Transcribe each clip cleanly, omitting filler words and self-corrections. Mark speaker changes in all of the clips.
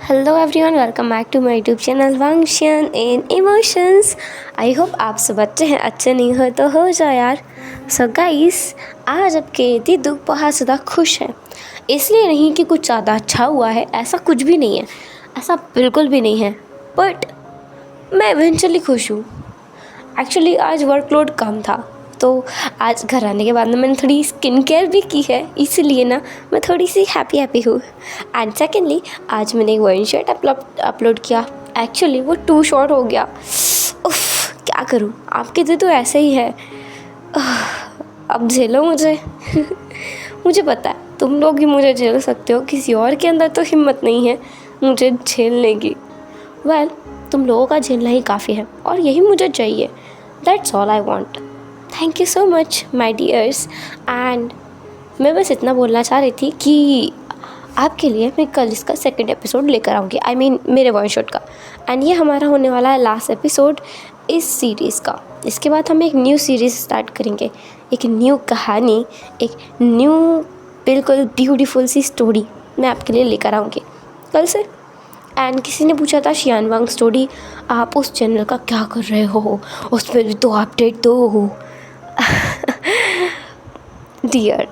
Speaker 1: Hello everyone, welcome back to my YouTube channel Wangxian in emotions. I hope आप सब अच्छे हैं। अच्छे नहीं हो तो हो जाओ यार। सो गाइस, आज आपके दीदू बहुत ज़्यादा खुश है। इसलिए नहीं कि कुछ ज़्यादा अच्छा हुआ है, ऐसा कुछ भी नहीं है, ऐसा बिल्कुल भी नहीं है। बट मैं इवेंचुअली खुश हूँ। एक्चुअली आज वर्कलोड कम था, तो आज घर आने के बाद ना मैंने थोड़ी स्किन केयर भी की है, इसीलिए ना मैं थोड़ी सी हैप्पी हूँ। एंड सेकेंडली, आज मैंने एक वन शॉट अपलोड किया। एक्चुअली वो 2 शॉट हो गया। उफ, क्या करूँ, आपके लिए तो ऐसे ही है। अब झेलो मुझे। मुझे पता है तुम लोग ही मुझे झेल सकते हो, किसी और के अंदर तो हिम्मत नहीं है मुझे झेलने की। वेल, तुम लोगों का झेलना ही काफ़ी है और यही मुझे चाहिए। That's all I want. Thank you so much my dears. And मैं बस इतना बोलना चाह रही थी कि आपके लिए मैं कल इसका सेकंड एपिसोड लेकर आऊँगी। आई मीन मेरे वन शॉट का। एंड ये हमारा होने वाला है लास्ट एपिसोड इस सीरीज़ का। इसके बाद हम एक न्यू सीरीज़ स्टार्ट करेंगे, एक न्यू कहानी, एक न्यू बिल्कुल ब्यूटीफुल सी स्टोरी मैं आपके लिए लेकर आऊँगी कल से। एंड किसी ने पूछा था शियान वांग स्टोरी, आप उस चैनल का क्या कर रहे हो, उस पर भी तो अपडेट दो। डियर,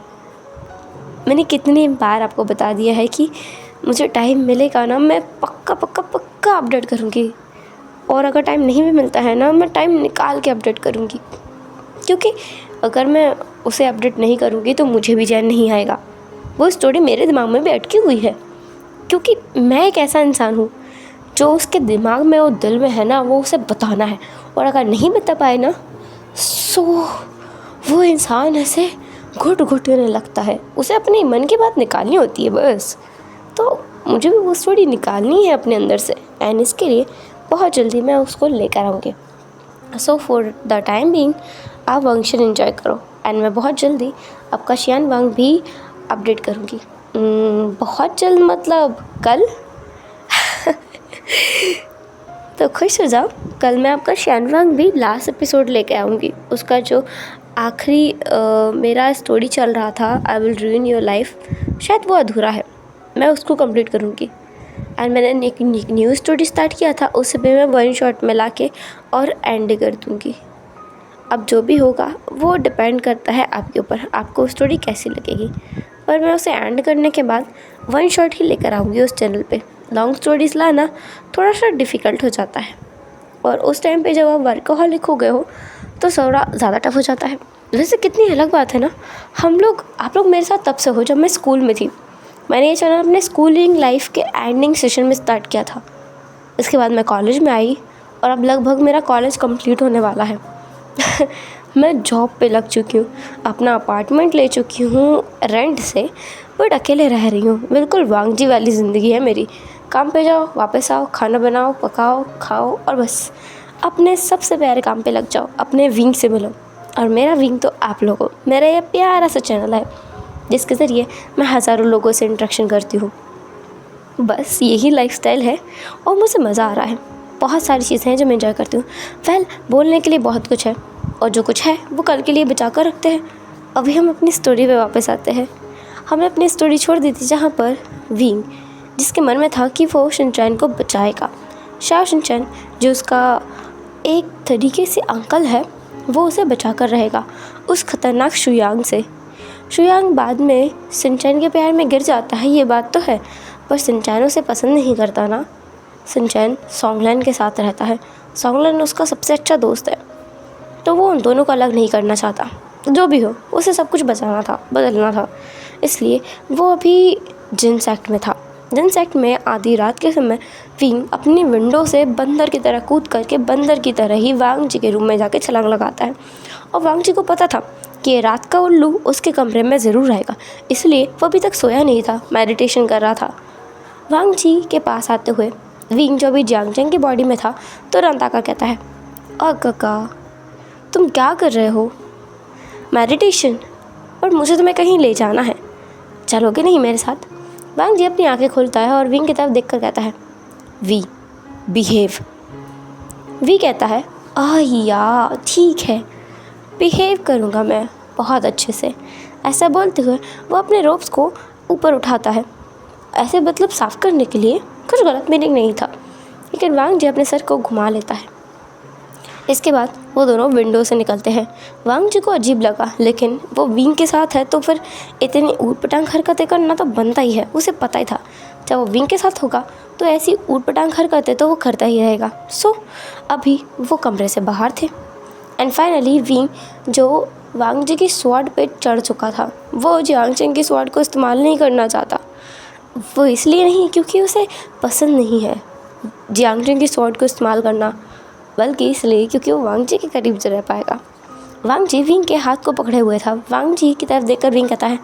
Speaker 1: मैंने कितनी बार आपको बता दिया है कि मुझे टाइम मिलेगा ना, मैं पक्का अपडेट करूँगी। और अगर टाइम नहीं भी मिलता है ना, मैं टाइम निकाल के अपडेट करूँगी, क्योंकि अगर मैं उसे अपडेट नहीं करूँगी तो मुझे भी चैन नहीं आएगा। वो स्टोरी मेरे दिमाग में भी अटकी हुई है, क्योंकि मैं एक ऐसा इंसान हूँ जो उसके दिमाग में और दिल में है ना, वो उसे बताना है। और अगर नहीं बता पाए ना, सो वो इंसान ऐसे घुट घुटने लगता है। उसे अपने मन की बात निकालनी होती है बस। तो मुझे भी वो स्टोरी निकालनी है अपने अंदर से, एंड इसके लिए बहुत जल्दी मैं उसको लेकर आऊँगी। So for the time being आप फंक्शन एंजॉय करो, एंड मैं बहुत जल्दी आपका शियान वांग भी अपडेट करूँगी। बहुत जल्द मतलब कल। तो खुश हो जाओ, कल मैं आपका शियान वांग भी लास्ट एपिसोड लेके आऊँगी। उसका जो आखिरी मेरा स्टोरी चल रहा था, आई विल रूइन योर लाइफ, शायद वो अधूरा है, मैं उसको कंप्लीट करूँगी। एंड मैंने एक न्यू स्टोरी स्टार्ट किया था, उसे भी मैं वन शॉट में ला के और एंड कर दूँगी। अब जो भी होगा वो डिपेंड करता है आपके ऊपर, आपको स्टोरी कैसी लगेगी। पर मैं उसे एंड करने के बाद वन शॉट ही लेकर आऊँगी उस चैनल पे। लॉन्ग स्टोरीज़ लाना थोड़ा सा डिफ़िकल्ट हो जाता है, और उस टाइम पे जब आप वर्कहॉलिक हो गए हो तो थोड़ा ज़्यादा टफ हो जाता है। वैसे कितनी अलग बात है ना, आप लोग मेरे साथ तब से हो जब मैं स्कूल में थी। मैंने ये चैनल अपने स्कूलिंग लाइफ के एंडिंग सेशन में स्टार्ट किया था। इसके बाद मैं कॉलेज में आई, और अब लगभग मेरा कॉलेज कंप्लीट होने वाला है। मैं जॉब पे लग चुकी हूँ, अपना अपार्टमेंट ले चुकी हूँ रेंट से, बट अकेले रह रही हूँ। बिल्कुल वांगजी वाली ज़िंदगी है मेरी। काम पे जाओ, वापस आओ, खाना बनाओ, पकाओ, खाओ, और बस अपने सबसे प्यारे काम पे लग जाओ, अपने विंग से मिलो। और मेरा विंग तो आप लोगों, मेरा ये प्यारा सा चैनल है जिसके ज़रिए मैं हज़ारों लोगों से इंटरेक्शन करती हूँ। बस यही लाइफस्टाइल है और मुझे मज़ा आ रहा है। बहुत सारी चीज़ें हैं जो मैं एंजॉय करती हूँ। वेल, बोलने के लिए बहुत कुछ है, और जो कुछ है वो कल के लिए बचा कर रखते हैं। अभी हम अपनी स्टोरी पे वापस आते हैं। हमने अपनी स्टोरी छोड़ दी थी जहाँ पर विंग, जिसके मन में था कि वो शिनचैन को बचाएगा। शाओ शिनचैन, जो उसका एक तरीके से अंकल है, वो उसे बचा कर रहेगा उस खतरनाक शुयांग से। शुयांग बाद में शिनचैन के प्यार में गिर जाता है, ये बात तो है, पर शिनचैन उसे पसंद नहीं करता ना। शिनचैन सॉन्गलैन के साथ रहता है। सॉन्गलैन उसका सबसे अच्छा दोस्त है, तो वो उन दोनों को अलग नहीं करना चाहता। जो भी हो, उसे सब कुछ बचाना था, बदलना था। इसलिए वो अभी जिन सेक्ट में था। जिन सेक्ट में आधी रात के समय विंग अपनी विंडो से बंदर की तरह कूद करके बंदर की तरह ही वांग जी के रूम में जाके छलांग लगाता है। और वांग जी को पता था कि ये रात का उल्लू उसके कमरे में ज़रूर आएगा, इसलिए वो अभी तक सोया नहीं था, मेडिटेशन कर रहा था। वांग जी के पास आते हुए विंग, जो अभी जियांगचैन की बॉडी में था, तुरंत आकर कहता है, काका, तुम क्या कर रहे हो? मेडिटेशन? और मुझे तुम्हें कहीं ले जाना है, चलोगे नहीं मेरे साथ? वांग जी अपनी आंखें खोलता है और विंग की तरफ देखकर कहता है, वी बिहेव। वी कहता है, या ठीक है, बिहेव करूँगा मैं बहुत अच्छे से। ऐसा बोलते हुए वो अपने रोब्स को ऊपर उठाता है, ऐसे मतलब साफ़ करने के लिए, कुछ गलत मीनिंग नहीं था, लेकिन वांग जी अपने सर को घुमा लेता है। इसके बाद वो दोनों विंडो से निकलते हैं। वांग जी को अजीब लगा, लेकिन वो विंग के साथ है तो फिर इतनी ऊटपटांग हरकतें करना तो बनता ही है। उसे पता ही था जब वो विंग के साथ होगा तो ऐसी ऊटपटांग हरकतें तो वो करता ही रहेगा। सो अभी वो कमरे से बाहर थे एंड फाइनली विंग जो वांग जी की स्वॉर्ड पे चढ़ चुका था, वो जियांग चेन की स्वॉर्ड को इस्तेमाल नहीं करना चाहता। वो इसलिए नहीं क्योंकि उसे पसंद नहीं है जियांग चेन की स्वॉर्ड को इस्तेमाल करना, बल्कि इसलिए क्योंकि वो वांग जी के करीब रह पाएगा। वांग जी विंग के हाथ को पकड़े हुए था। वांग जी की तरफ देखकर विंग कहता है,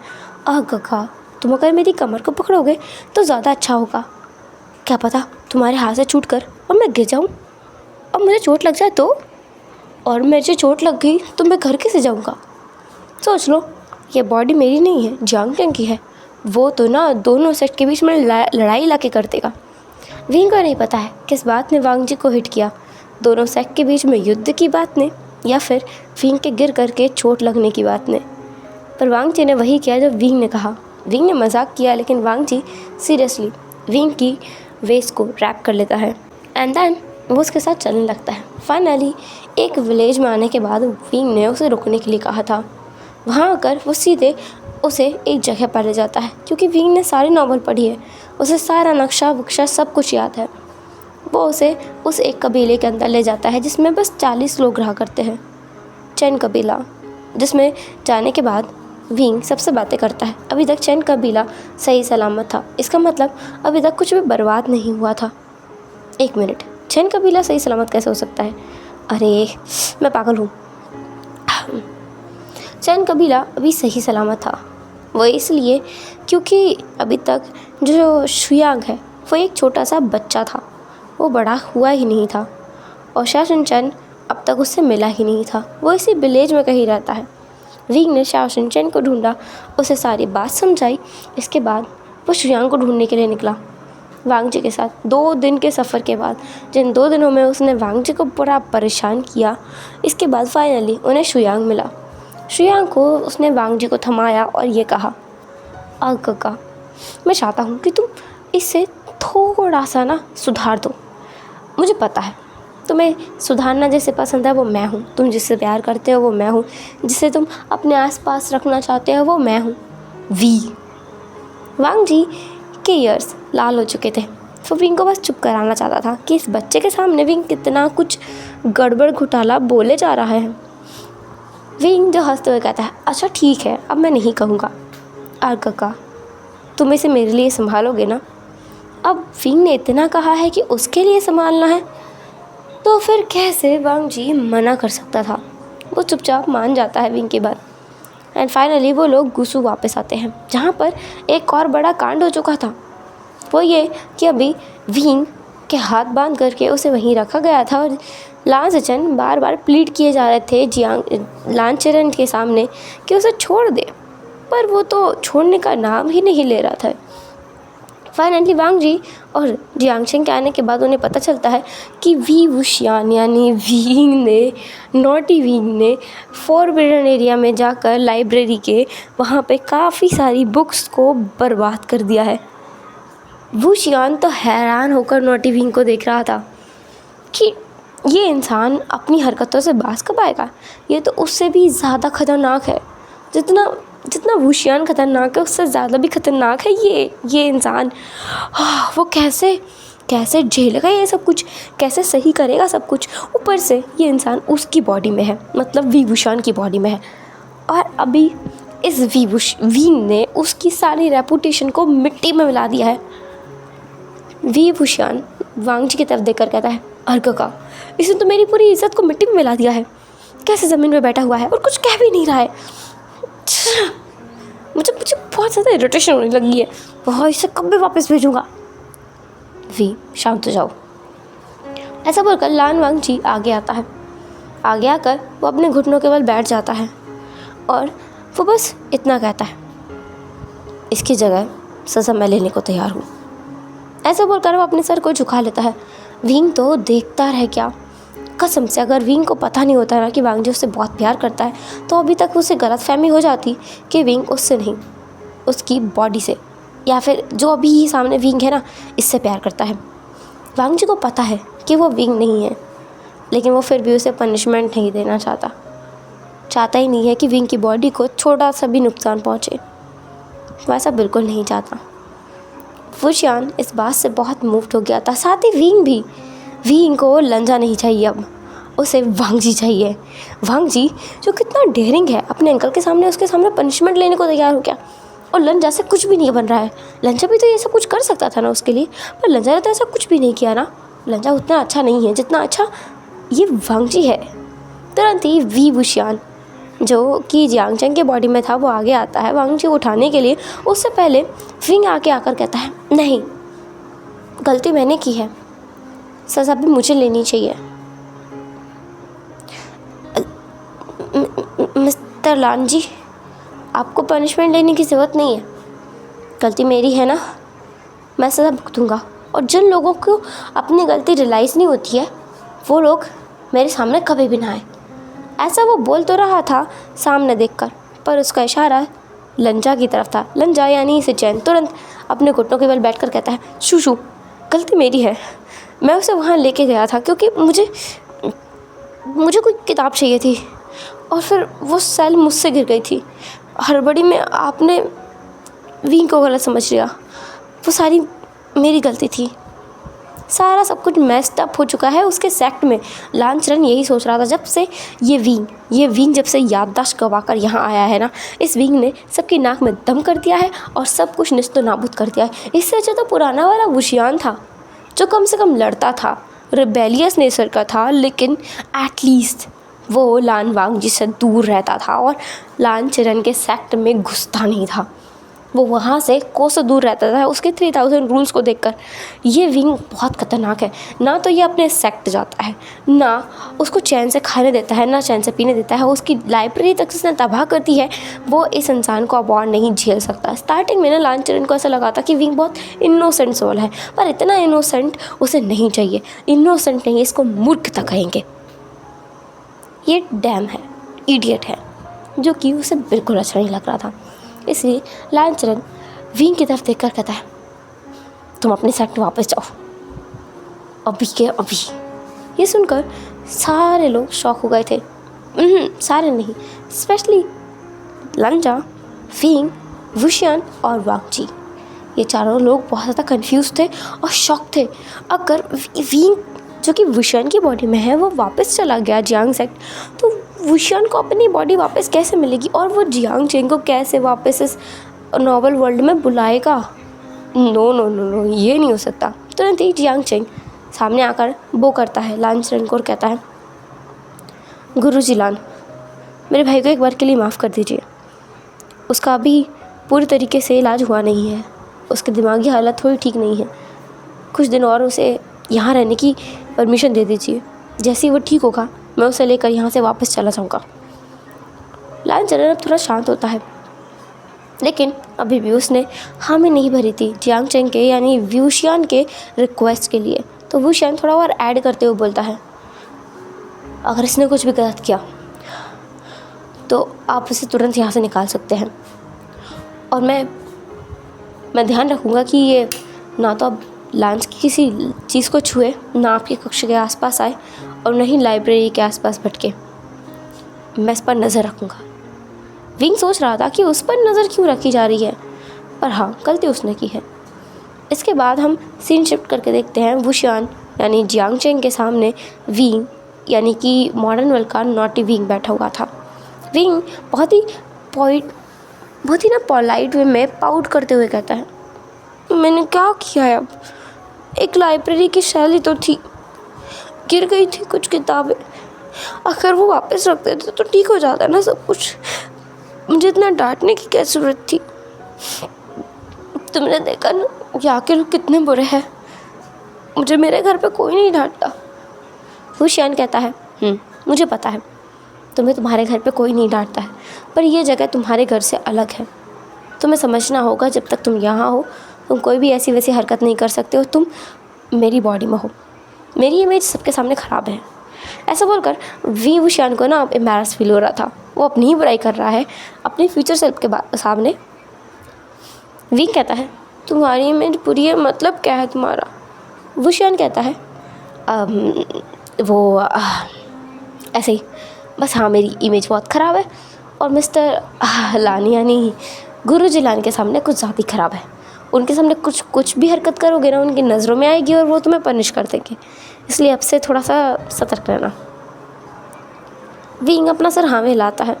Speaker 1: गगा, तुम अगर मेरी कमर को पकड़ोगे तो ज़्यादा अच्छा होगा। क्या पता तुम्हारे हाथ से छूट कर और मैं गिर जाऊँ और मुझे चोट लग जाए तो, और मुझे चोट लग गई तो मैं घर कैसे जाऊँगा। सोच लो, ये बॉडी मेरी नहीं है, जियांग चेन की है। वो तो ना दोनों सेट के बीच में लड़ाई ला के कर देगा। विंग को नहीं पता है किस बात ने वांग जी को हिट किया, दोनों सेट के बीच में युद्ध की बात ने या फिर विंग के गिर करके चोट लगने की बात ने। पर वांग जी ने वही किया जो विंग ने कहा। विंग ने मजाक किया, लेकिन वांग जी सीरियसली विंग की वेस्ट को रैप कर लेता है एंड देन वो उसके साथ चलने लगता है। फाइनली एक विलेज में आने के बाद विंग ने उसे रुकने के लिए कहा था। वहाँ आकर वो सीधे उसे एक जगह पर ले जाता है, क्योंकि विंग ने सारी नॉवल पढ़ी है, उसे सारा नक्शा वक्शा सब कुछ याद है। वो उसे उस एक कबीले के अंदर ले जाता है जिसमें बस 40 लोग रहा करते हैं, चैन कबीला, जिसमें जाने के बाद विंग सबसे बातें करता है। अभी तक चैन कबीला सही सलामत था, इसका मतलब अभी तक कुछ भी बर्बाद नहीं हुआ था। एक मिनट, चैन कबीला सही सलामत कैसे हो सकता है? अरे मैं पागल हूँ। चैन कबीला अभी सही सलामत था, वो इसलिए क्योंकि अभी तक जो शुयांग है वो एक छोटा सा बच्चा था, वो बड़ा हुआ ही नहीं था और शा शिनचैन अब तक उससे मिला ही नहीं था। वो इसी विलेज में कहीं रहता है। विंग ने शा शिनचैन को ढूंढा, उसे सारी बात समझाई। इसके बाद वो शुयांग को ढूंढने के लिए निकला वांग जी के साथ। 2 दिन के सफ़र के बाद, जिन 2 दिनों में उसने वांग जी को बड़ा परेशान किया, इसके बाद फाइनली उन्हें शुयांग मिला। शुयांग को उसने वांग जी को थमाया और ये कहा, काका, मैं चाहता हूँ कि तुम इससे थोड़ा सा ना सुधार दो। मुझे पता है तुम्हें सुधारना जैसे पसंद है वो मैं हूँ, तुम जिससे प्यार करते हो वो मैं हूँ, जिसे तुम अपने आसपास रखना चाहते हो वो मैं हूँ। वांग जी के ईयर्स लाल हो चुके थे, तो विंग को बस चुप कराना चाहता था कि इस बच्चे के सामने विंग कितना कुछ गड़बड़ घोटाला बोले जा रहा है। विंग जो हंसते हुए कहता है, अच्छा ठीक है, अब मैं नहीं कहूँगा। काका, तुम इसे मेरे लिए संभालोगे ना? अब विंग ने इतना कहा है कि उसके लिए संभालना है, तो फिर कैसे वांग जी मना कर सकता था। वो चुपचाप मान जाता है विंग की बात एंड फाइनली वो लोग गुसू वापस आते हैं, जहाँ पर एक और बड़ा कांड हो चुका था। वो ये कि अभी विंग के हाथ बांध करके उसे वहीं रखा गया था और लांचेन बार बार प्लीड किए जा रहे थे लांचेन के सामने कि उसे छोड़ दे, पर वो तो छोड़ने का नाम ही नहीं ले रहा था। फाइनली वांग जी और जियांग चेन के आने के बाद उन्हें पता चलता है कि वी वुशियान यानी विंग ने, नॉटी विंग ने फॉरबिडन एरिया में जाकर लाइब्रेरी के वहाँ पे काफ़ी सारी बुक्स को बर्बाद कर दिया है। वुशियान तो हैरान होकर नॉटी विंग को देख रहा था कि ये इंसान अपनी हरकतों से बाज कब आएगा। ये तो उससे भी ज़्यादा खतरनाक है, जितना वुशियान खतरनाक है उससे ज़्यादा भी खतरनाक है ये इंसान। वो कैसे झेलेगा ये सब कुछ, कैसे सही करेगा सब कुछ। ऊपर से ये इंसान उसकी बॉडी में है, मतलब वी वुशियान की बॉडी में है, और अभी इस विंग ने उसकी सारी रेपुटेशन को मिट्टी में मिला दिया है। वी वुशियान वांग जी की तरफ देखकर कहता है, काका, इसने तो मेरी पूरी इज्जत को मिट्टी में मिला दिया है। कैसे ज़मीन में बैठा हुआ है और कुछ कह भी नहीं रहा है। मुझे बहुत ज़्यादा इरिटेशन होने लगी है। वहाँ इसे कब भी वापस भेजूँगा। शांत हो जाओ। ऐसा बोलकर लान वांग जी आगे आता है। आगे आकर वो अपने घुटनों के बल बैठ जाता है और वो बस इतना कहता है, इसकी जगह सज़ा मैं लेने को तैयार हूँ। ऐसा बोलकर वो अपने सर को झुका लेता है। विंग तो देखता रह गया। कसम से अगर विंग को पता नहीं होता ना कि वांग जी उससे बहुत प्यार करता है, तो अभी तक उसे गलतफहमी हो जाती कि विंग उससे नहीं, उसकी बॉडी से या फिर जो अभी सामने विंग है ना, इससे प्यार करता है। वांग जी को पता है कि वो विंग नहीं है, लेकिन वो फिर भी उसे पनिशमेंट नहीं देना चाहता ही नहीं है कि विंग की बॉडी को छोटा सा भी नुकसान पहुँचे। वो ऐसा बिल्कुल नहीं चाहता। वुशियान इस बात से बहुत मूव्ड हो गया था, साथ ही विंग भी। विंग को लंजा नहीं चाहिए, अब उसे वांग जी चाहिए। वांग जी जो कितना डेयरिंग है, अपने अंकल के सामने उसके सामने पनिशमेंट लेने को तैयार हो गया। और लंजा से कुछ भी नहीं बन रहा है। लंजा भी तो ये सब कुछ कर सकता था ना उसके लिए, पर लंजा ने तो ऐसा कुछ भी नहीं किया ना। लंजा उतना अच्छा नहीं है जितना अच्छा ये वांग जी है। तुरंत ही वी वुशियान जो कि जियांग चैंग के बॉडी में था वो आगे आता है वांग जी को उठाने के लिए। उससे पहले विंग आकर कहता है, नहीं, गलती मैंने की है, सज़ा भी मुझे लेनी चाहिए। मिस्टर लान जी, आपको पनिशमेंट लेने की ज़रूरत नहीं है। गलती मेरी है ना, मैं सज़ा भुगतूंगा। और जिन लोगों को अपनी गलती रियलाइज़ नहीं होती है, वो लोग मेरे सामने कभी भी ना आए। ऐसा वो बोल तो रहा था सामने देखकर, पर उसका इशारा लंजा की तरफ था। लंजा यानी सिचेन तुरंत अपने घुटनों के बल बैठकर कहता है, शूशू, गलती मेरी है। मैं उसे वहाँ लेके गया था क्योंकि मुझे कोई किताब चाहिए थी, और फिर वो सेल मुझसे गिर गई थी। हड़बड़ी में आपने विंग को गलत समझ लिया। वो सारी मेरी गलती थी। सारा सब कुछ मेस्ड अप हो चुका है उसके सेक्ट में। लान चरण यही सोच रहा था जब से ये विंग जब से याददाश्त गवा कर यहाँ आया है ना, इस विंग ने सबकी नाक में दम कर दिया है और सब कुछ निस्तो नाबूद कर दिया है। इससे अच्छा तो पुराना वाला वुशियान था, जो कम से कम लड़ता था, रिबेलियस नेचर का था, लेकिन एटलीस्ट वो लान वांग जी से दूर रहता था और लान चरण के सेक्ट में घुसता नहीं था। वो वहाँ से कोसों दूर रहता था उसके 3000 रूल्स को देखकर। ये विंग बहुत ख़तरनाक है। ना तो ये अपने सेक्ट जाता है, ना उसको चैन से खाने देता है, ना चैन से पीने देता है। उसकी लाइब्रेरी तक उसने तबाह कर दी है। वो इस इंसान को अबॉर्ड नहीं झेल सकता। स्टार्टिंग में ना लान चरण को ऐसा लगा था कि विंग बहुत इनोसेंट सोल है, पर इतना इनोसेंट उसे नहीं चाहिए। इनोसेंट नहीं, इसको मूर्खता कहेंगे। ये डैम है, इडियट है, जो कि उसे बिल्कुल अच्छा नहीं लग रहा था। इसलिए लान चरण विंग की तरफ देखकर कहता है, तुम अपने सेक्ट में वापस जाओ, अभी के अभी। ये सुनकर सारे लोग शॉक हो गए थे। सारे नहीं, स्पेशली लंजा, विंग, वुशियान और वांग जी। ये चारों लोग बहुत ज़्यादा कंफ्यूज थे और शॉक थे। अगर विंग जो कि वुशियान की बॉडी में है वो वापस चला गया जियांग सेक्ट, तो वुशियान को अपनी बॉडी वापस कैसे मिलेगी और वो जियांग चेंग को कैसे वापस इस नॉवल वर्ल्ड में बुलाएगा? नो नो नो नो, ये नहीं हो सकता। तुरंत ही जियांग चेंग सामने आकर वो करता है लान चरण को और कहता है, गुरुजी लान, मेरे भाई को एक बार के लिए माफ़ कर दीजिए। उसका अभी पूरी तरीके से इलाज हुआ नहीं है, उसकी दिमागी हालत थोड़ी ठीक नहीं है। कुछ दिन और उसे यहाँ रहने की परमिशन दे दीजिए। जैसे ही वो ठीक होगा मैं उसे लेकर यहाँ से वापस चला जाऊँगा। लान चरण अब थोड़ा शांत होता है, लेकिन अभी भी उसने हामी नहीं भरी थी जियांग चेंग के यानी वुशियान के रिक्वेस्ट के लिए। तो वुशियान थोड़ा और ऐड करते हुए बोलता है, अगर इसने कुछ भी गलत किया तो आप उसे तुरंत यहाँ से निकाल सकते हैं, और मैं ध्यान रखूँगा कि ये ना तो अब लांच की किसी चीज़ को छुए, ना आपके कक्ष के आसपास आए, और न ही लाइब्रेरी के आसपास भटके। मैं इस पर नज़र रखूँगा। विंग सोच रहा था कि उस पर नज़र क्यों रखी जा रही है, पर हाँ, गलती उसने की है। इसके बाद हम सीन शिफ्ट करके देखते हैं वुशियान यानी जियांग चेंग के सामने विंग यानी कि मॉडर्न वर्ल्ड का नॉटी विंग बैठा हुआ था। विंग बहुत ही ना पोलाइट वे में पाउट करते हुए कहता है, मैंने क्या किया है? अब एक लाइब्रेरी की शैली तो थी, गिर गई थी कुछ किताबें, अगर वो वापस रख देते तो ठीक हो जाता ना सब कुछ। मुझे इतना डांटने की क्या ज़रूरत थी? तुमने देखा ना यहाँ के लोग कितने बुरे हैं, मुझे मेरे घर पे कोई नहीं डांटता। वुशियान कहता है, मुझे पता है तुम्हें तुम्हारे घर पे कोई नहीं डांटता है, पर यह जगह तुम्हारे घर से अलग है। तुम्हें समझना होगा जब तक तुम यहाँ हो तुम कोई भी ऐसी वैसी हरकत नहीं कर सकते हो। तुम मेरी बॉडी में हो, मेरी इमेज सबके सामने ख़राब है। ऐसा बोलकर वुशियान को ना अब एम्बैरस फील हो रहा था। वो अपनी ही बुराई कर रहा है अपने फ्यूचर सेल्फ के सामने। विंग कहता है, तुम्हारी इमेज बुरी है, मतलब क्या है तुम्हारा? वुशियान कहता है ऐसे ही, बस हाँ मेरी इमेज बहुत ख़राब है और मिस्टर लानी यानी गुरुजी लान के सामने कुछ ज़्यादा ही ख़राब है। उनके सामने कुछ भी हरकत करोगे ना उनकी नज़रों में आएगी और वो तुम्हें पनिश कर देंगे, इसलिए अब से थोड़ा सा सतर्क रहना। विंग अपना सर हाँ में हिलाता है।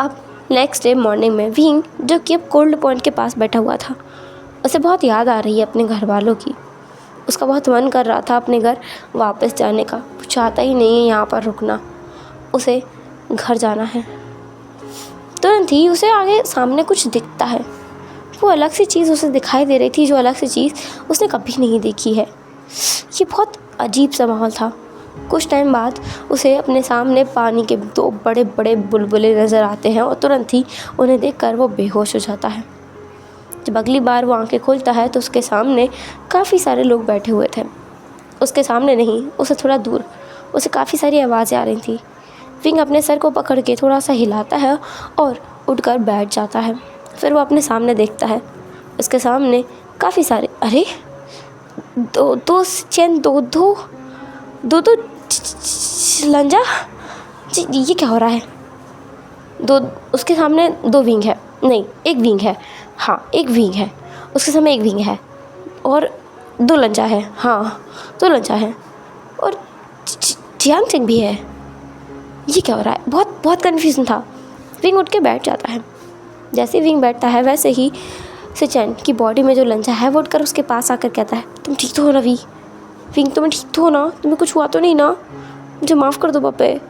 Speaker 1: अब नेक्स्ट डे मॉर्निंग में विंग, जो कि अब कोल्ड पॉइंट के पास बैठा हुआ था, उसे बहुत याद आ रही है अपने घर वालों की। उसका बहुत मन कर रहा था अपने घर वापस जाने का, वो चाहता ही नहीं है यहाँ पर रुकना, उसे घर जाना है। तुरंत ही उसे आगे सामने कुछ दिखता है। वो अलग सी चीज़ उसे दिखाई दे रही थी, जो अलग सी चीज़ उसने कभी नहीं देखी है। ये बहुत अजीब सा माहौल था। कुछ टाइम बाद उसे अपने सामने पानी के 2 बड़े बड़े बुलबुले नज़र आते हैं और तुरंत ही उन्हें देखकर वो बेहोश हो जाता है। जब अगली बार वो आंखें खोलता है तो उसके सामने काफ़ी सारे लोग बैठे हुए थे। उसके सामने नहीं, उससे थोड़ा दूर उसे काफ़ी सारी आवाज़ें आ रही थी। विंग अपने सर को पकड़ के थोड़ा सा हिलाता है और उठकर बैठ जाता है। फिर वो अपने सामने देखता है, उसके सामने काफ़ी सारे, अरे दो लंजा जी, ये क्या हो रहा है? उसके सामने 2 विंग है, नहीं 1 विंग है, हाँ 1 विंग है, उसके सामने 1 विंग है और 2 लंजा है, हाँ 2 लंजा है और जियांग चेंग भी है। ये क्या हो रहा है? बहुत कन्फ्यूजन था। विंग उठ के बैठ जाता है। जैसे विंग बैठता है वैसे ही सिचेन की बॉडी में जो लंजा है वो उठकर उसके पास आकर कहता है, तुम ठीक तो हो ना विंग, तुम्हें ठीक तो हो ना? तुम्हें कुछ हुआ तो नहीं ना? मुझे माफ़ कर दो पापे,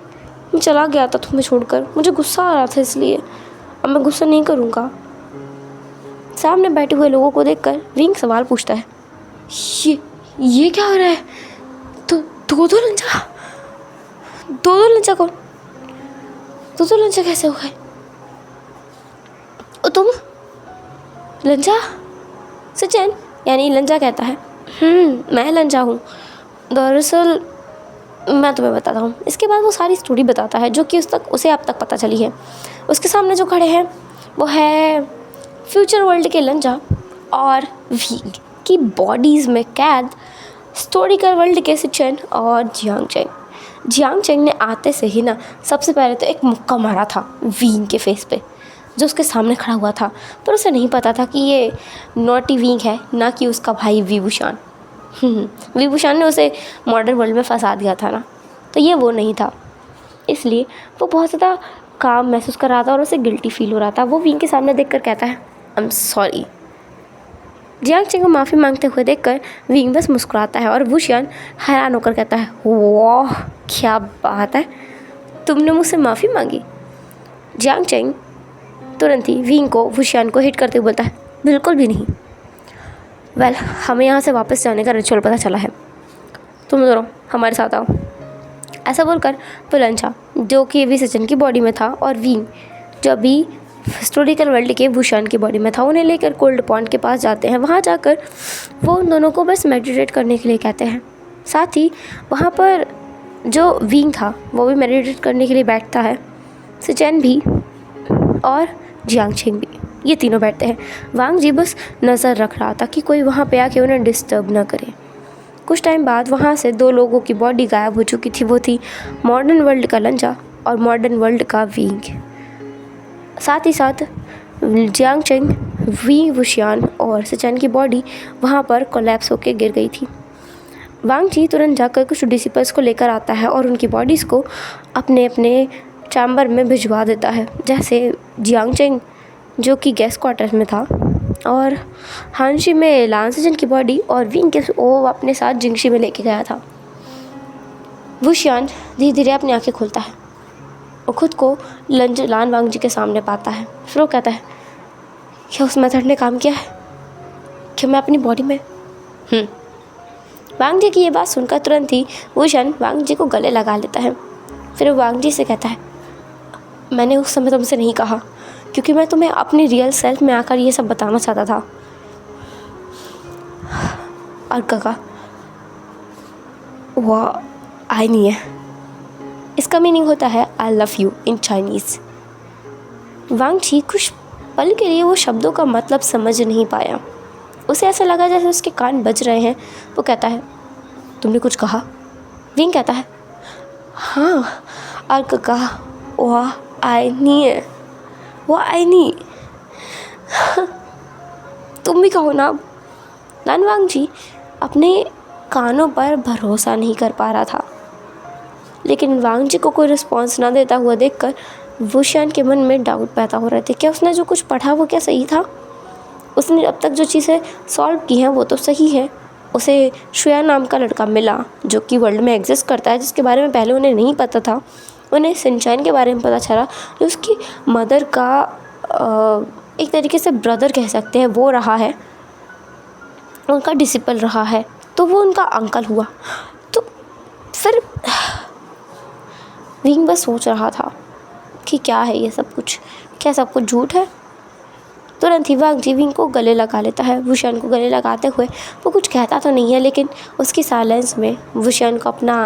Speaker 1: मैं चला गया था तुम्हें छोड़कर, मुझे गुस्सा आ रहा था इसलिए, अब मैं गुस्सा नहीं करूँगा। सामने बैठे हुए लोगों को देखकर विंग सवाल पूछता है, ये क्या हो रहा है? तो दो लंजा कौन? 2 लंजा कैसे हो गए? तुम लंजा? सचिन यानी लंजा कहता है, मैं लंजा हूँ। दरअसल मैं तुम्हें बताता हूँ। इसके बाद वो सारी स्टोरी बताता है जो कि उसे अब तक पता चली है। उसके सामने जो खड़े हैं वो है फ्यूचर वर्ल्ड के लंजा और विंग की बॉडीज़ में कैद हिस्टोरिकल वर्ल्ड के सिचेन और जियांग चेंग ने आते से ही ना सबसे पहले तो एक मुक्का मारा था विंग के फेस पे, जो उसके सामने खड़ा हुआ था। पर उसे नहीं पता था कि ये नॉटी विंग है, ना कि उसका भाई विभूषण। विभूषण ने उसे मॉडर्न वर्ल्ड में फंसा दिया था ना, तो ये वो नहीं था। इसलिए वो बहुत ज़्यादा काम महसूस कर रहा था और उसे गिल्टी फील हो रहा था। वो विंग के सामने देखकर कहता है, I am sorry. Jiang Cheng को माफ़ी मांगते हुए देखकर विंग बस मुस्कुराता है और वुशियान हैरान होकर कहता है, वाह क्या बात है, तुमने मुझसे माफ़ी मांगी? जियांग चेंग तुरंत ही विंग को वुशियान को हिट करते हुए बोलता है, बिल्कुल भी नहीं। वेल, हमें यहाँ से वापस जाने का रिचुअल पता चला है, तुम दोनों हमारे साथ आओ। ऐसा बोलकर वो लंजा, जो कि अभी सचिन की बॉडी में था, और विंग जो अभी हिस्टोरिकल वर्ल्ड के वुशियान की बॉडी में था, उन्हें लेकर कोल्ड पॉन्ड के पास जाते हैं। वहाँ जाकर वो उन दोनों को बस मेडिटेट करने के लिए कहते हैं। साथ ही वहाँ पर जो विंग था वो भी मेडिटेट करने के लिए बैठता है, सिचेन भी और जियांग चेंग भी, ये तीनों बैठते हैं। वांग जी बस नज़र रख रहा था कि कोई वहाँ पे आके उन्हें डिस्टर्ब ना करे। कुछ टाइम बाद वहाँ से 2 लोगों की बॉडी गायब हो चुकी थी। वो थी मॉडर्न वर्ल्ड का लंजा और मॉडर्न वर्ल्ड का विंग। साथ ही साथ जियांग चेंग, वी वुशियान और सिचेन की बॉडी वहाँ पर कोलैप्स होकर गिर गई थी। वांग जी तुरंत जाकर कुछ डिसिपल्स को लेकर आता है और उनकी बॉडीज़ को अपने अपने चैम्बर में भिजवा देता है। जैसे जियांग चेंग जो कि गेस्ट क्वार्टर्स में था, और हानशी में लान सिचेन की बॉडी, और विंग के वो अपने साथ जिंगशी में लेके गया था। वुशियान धीरे धीरे अपनी आंखें खोलता है और ख़ुद को लान वांग जी के सामने पाता है। फिर वो कहता है, क्या उस मेथड ने काम किया है? क्या मैं अपनी बॉडी में? वांग जी की ये बात सुनकर तुरंत ही वुशियान वांग जी को गले लगा लेता है। फिर वो वांग जी से कहता है, मैंने उस समय तुमसे नहीं कहा क्योंकि मैं तुम्हें अपनी रियल सेल्फ में आकर ये सब बताना चाहता था। और काका वह आई नहीं है, इसका मीनिंग होता है I love you in Chinese. Wangji कुछ पल के लिए वो शब्दों का मतलब समझ नहीं पाया। उसे ऐसा लगा जैसे उसके कान बज रहे हैं। वो कहता है, तुमने कुछ कहा? विंग कहता है, हाँ। अर्क कहा, वाह आईनी है, वो आईनी। तुम भी कहो ना। लानवांग जी अपने कानों पर भरोसा नहीं कर पा रहा था, लेकिन वांग जी को कोई रिस्पॉन्स ना देता हुआ देखकर वुशियान के मन में डाउट पैदा हो रहे थे। क्या उसने जो कुछ पढ़ा वो क्या सही था? उसने अब तक जो चीज़ें सॉल्व की हैं वो तो सही है। उसे शुया नाम का लड़का मिला जो कि वर्ल्ड में एग्जिस्ट करता है, जिसके बारे में पहले उन्हें नहीं पता था। उन्हें सनशाइन के बारे में पता चला जो उसकी मदर का एक तरीके से ब्रदर कह सकते हैं वो रहा है, उनका डिसिपल रहा है, तो वो उनका अंकल हुआ। तो फिर विंग बस सोच रहा था कि क्या है ये सब कुछ, क्या सब कुछ झूठ है? तुरंत ही वांग जी विंग को गले लगा लेता है। वुशियान को गले लगाते हुए वो कुछ कहता तो नहीं है, लेकिन उसकी साइलेंस में वुशियान को अपना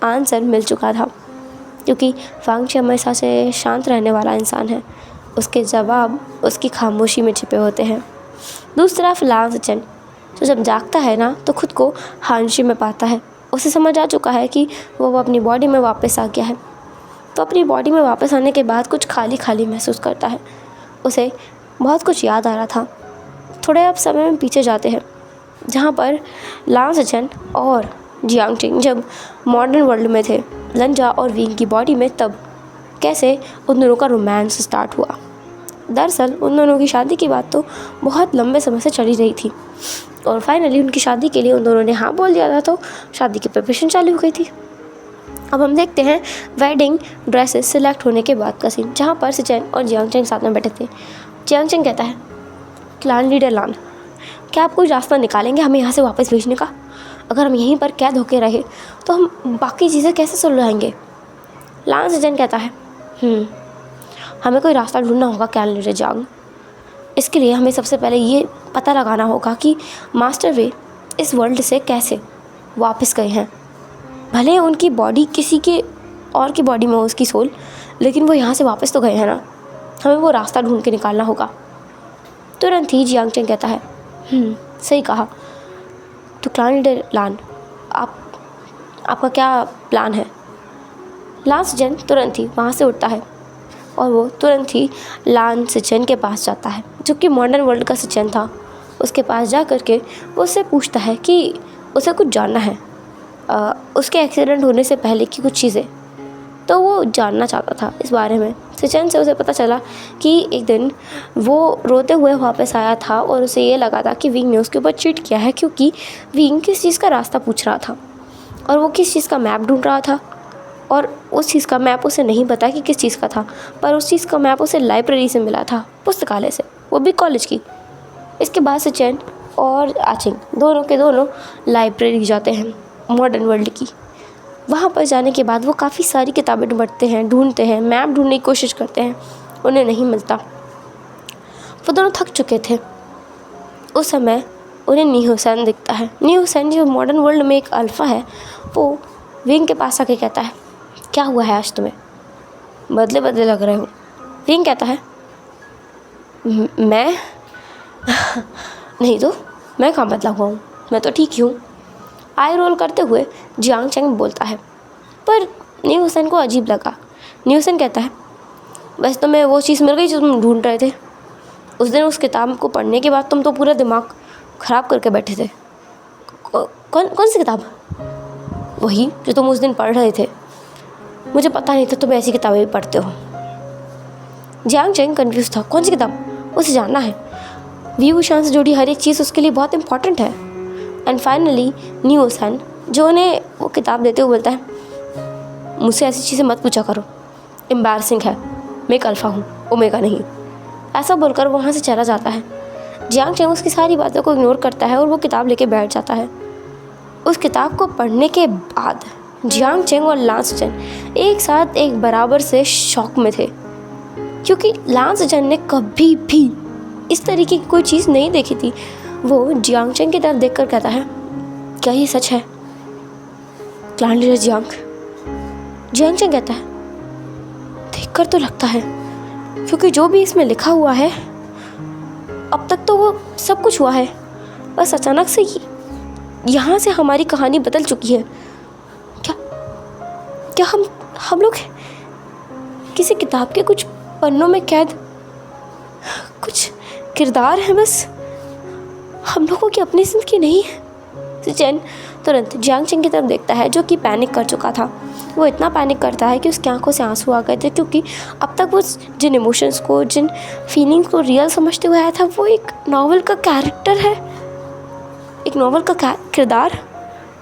Speaker 1: आंसर मिल चुका था, क्योंकि वांग जी हमेशा से शांत रहने वाला इंसान है। उसके जवाब उसकी खामोशी में छिपे होते हैं। दूसरी तरफ लांग सिचेन तो जब जागता है ना तो खुद को हानशी में पाता है। उसे समझ आ चुका है कि वो अपनी बॉडी में वापस आ गया है। तो अपनी बॉडी में वापस आने के बाद कुछ खाली खाली महसूस करता है। उसे बहुत कुछ याद आ रहा था। थोड़े अब समय में पीछे जाते हैं, जहाँ पर लांग सिचेन और जियांग चेंग जब मॉडर्न वर्ल्ड में थे, लंजा और विंग की बॉडी में, तब कैसे उन दोनों का रोमांस स्टार्ट हुआ। दरअसल उन दोनों की शादी की बात तो बहुत लंबे समय से चली रही थी और फाइनली उनकी शादी के लिए उन दोनों ने हाँ बोल दिया था, तो शादी की प्रिपरेशन चालू हो गई थी। अब हम देखते हैं वेडिंग ड्रेसेस सिलेक्ट होने के बाद का सीन, जहाँ पर सिचेन और जियांग चेंग साथ में बैठे थे। जियांग चेंग कहता है, क्लान लीडर लान, क्या आप कोई रास्ता निकालेंगे हमें यहाँ से वापस भेजने का? अगर हम यहीं पर कैद होके रहे तो हम बाकी चीज़ें कैसे सुलझाएंगे? लान सिचेन कहता है, हमें कोई रास्ता ढूंढना होगा क्लान लीडर जियांग। इसके लिए हमें सबसे पहले ये पता लगाना होगा कि मास्टर वे इस वर्ल्ड से कैसे वापस गए हैं। भले उनकी बॉडी किसी के और की बॉडी में हो उसकी सोल, लेकिन वो यहाँ से वापस तो गए हैं ना। हमें वो रास्ता ढूंढ के निकालना होगा। तुरंत ही जियांग चेंग कहता है, सही कहा। तो क्लान लीडर लान, आपका क्या प्लान है? लान सिचेन तुरंत ही वहाँ से उठता है और वो तुरंत ही लान सिचेन के पास जाता है, जो कि मॉडर्न वर्ल्ड का सिचेन था। उसके पास जा कर के वो उससे पूछता है कि उसे कुछ जानना है, उसके एक्सीडेंट होने से पहले की कुछ चीज़ें। तो वो जानना चाहता था इस बारे में। सिचेन से उसे पता चला कि एक दिन वो रोते हुए वापस आया था और उसे ये लगा था कि विंग ने उसके ऊपर चीट किया है, क्योंकि विंग किस चीज़ का रास्ता पूछ रहा था और वो किस चीज़ का मैप ढूंढ रहा था, और उस चीज़ का मैप उसे नहीं पता कि किस चीज़ का था, पर उस चीज़ का मैप उसे लाइब्रेरी से मिला था, पुस्तकालय से, वो भी कॉलेज की। इसके बाद सिचेन और आचिंग दोनों के दोनों लाइब्रेरी जाते हैं मॉडर्न वर्ल्ड की। वहाँ पर जाने के बाद वो काफ़ी सारी किताबें ढूंढते हैं, मैप ढूंढने की कोशिश करते हैं, उन्हें नहीं मिलता। वो दोनों थक चुके थे। उस समय उन्हें न्यूसेन दिखता है। न्यूसेन जो मॉडर्न वर्ल्ड में एक अल्फ़ा है, वो विंग के पास आके कहता है, क्या हुआ है आज तुम्हें? बदले बदले लग रहे हो। विंग कहता है, मैं नहीं तो मैं कहाँ बदला हुआ हूँ, मैं तो ठीक ही हूँ। आई रोल करते हुए जियांग चेंग बोलता है, पर न्यूसेन को अजीब लगा। न्यूसेन कहता है, वैसे तुम्हें वो चीज़ मिल गई जो तुम ढूंढ रहे थे। उस दिन उस किताब को पढ़ने के बाद तुम तो पूरा दिमाग ख़राब करके बैठे थे। कौन सी किताब? वही जो तुम उस दिन पढ़ रहे थे। मुझे पता नहीं था तुम ऐसी किताबें भी पढ़ते हो। जियांग चेंग कन्फ्यूज़ था। कौन सी किताब? उसे जानना है। वुशियान से जुड़ी हर एक चीज़ उसके लिए बहुत इंपॉर्टेंट है। एंड फाइनली न्यूसेन जो उन्हें वो किताब देते हुए बोलता है, मुझसे ऐसी चीज़ें मत पूछा करो, एम्बैरसिंग है, मैं एक अल्फ़ा हूँ, ओमेगा नहीं। ऐसा बोलकर वहाँ से चला जाता है। जियांग चेंग उसकी सारी बातों को इग्नोर करता है और वो किताब लेके बैठ जाता है। उस किताब को पढ़ने के बाद जियांग चेंग और लान सिचेन एक साथ एक बराबर से शॉक में थे, क्योंकि लान सिचेन ने कभी भी इस तरीके की कोई चीज़ नहीं देखी थी। वो जियांग चेंग की तरफ देखकर कहता है, क्या ये सच है clan leader Jiang? Jiang Cheng कहता है, देखकर तो लगता है, क्योंकि जो भी इसमें लिखा हुआ है अब तक तो वो सब कुछ हुआ है। बस अचानक से यहाँ से हमारी कहानी बदल चुकी है। क्या क्या हम लोग किसी किताब के कुछ पन्नों में कैद कुछ किरदार हैं बस? हम लोगों की अपनी ज़िंदगी नहीं है। सिचेन तुरंत जियांग चेंग की तरफ देखता है, जो कि पैनिक कर चुका था। वो इतना पैनिक करता है कि उसकी आंखों से आंसू आ गए थे, क्योंकि अब तक वो जिन इमोशंस को, जिन फीलिंग्स को रियल समझते हुए आया था, वो एक नावल का कैरेक्टर है, एक नावल का किरदार।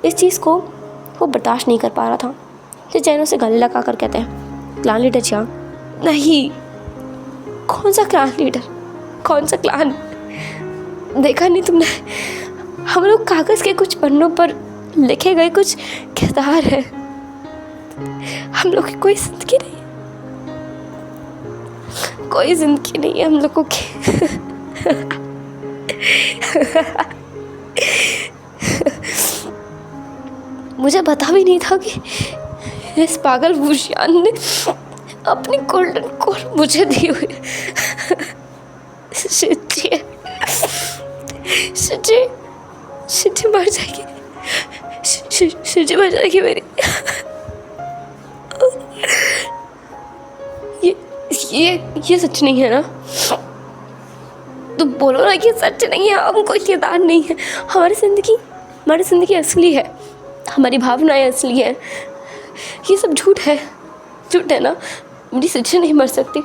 Speaker 1: इस चीज़ को वो बर्दाश्त नहीं कर पा रहा था। सिचेन उसे गले लगा कर कहते हैं, क्लान लीडर जियांग। नहीं, कौन सा क्लान लीडर, कौन सा क्लान? देखा नहीं तुमने, हम लोग कागज़ के कुछ पन्नों पर लिखे गए कुछ किरदार हैं। हम लोग की कोई ज़िंदगी नहीं, कोई ज़िंदगी नहीं है हम लोगों की। मुझे पता भी नहीं था कि इस पागल वुशियान ने अपनी गोल्डन कोर मुझे दी हुई है। शिजी मर जाएगी, शिजी मर जाएगी मेरी। ये सच नहीं है ना? तुम बोलो ना कि सच नहीं है, हम कोई किरदार नहीं है। हमारी ज़िंदगी असली है, हमारी भावनाएं असली है। ये सब झूठ है ना? मेरी शिजी नहीं मर सकती।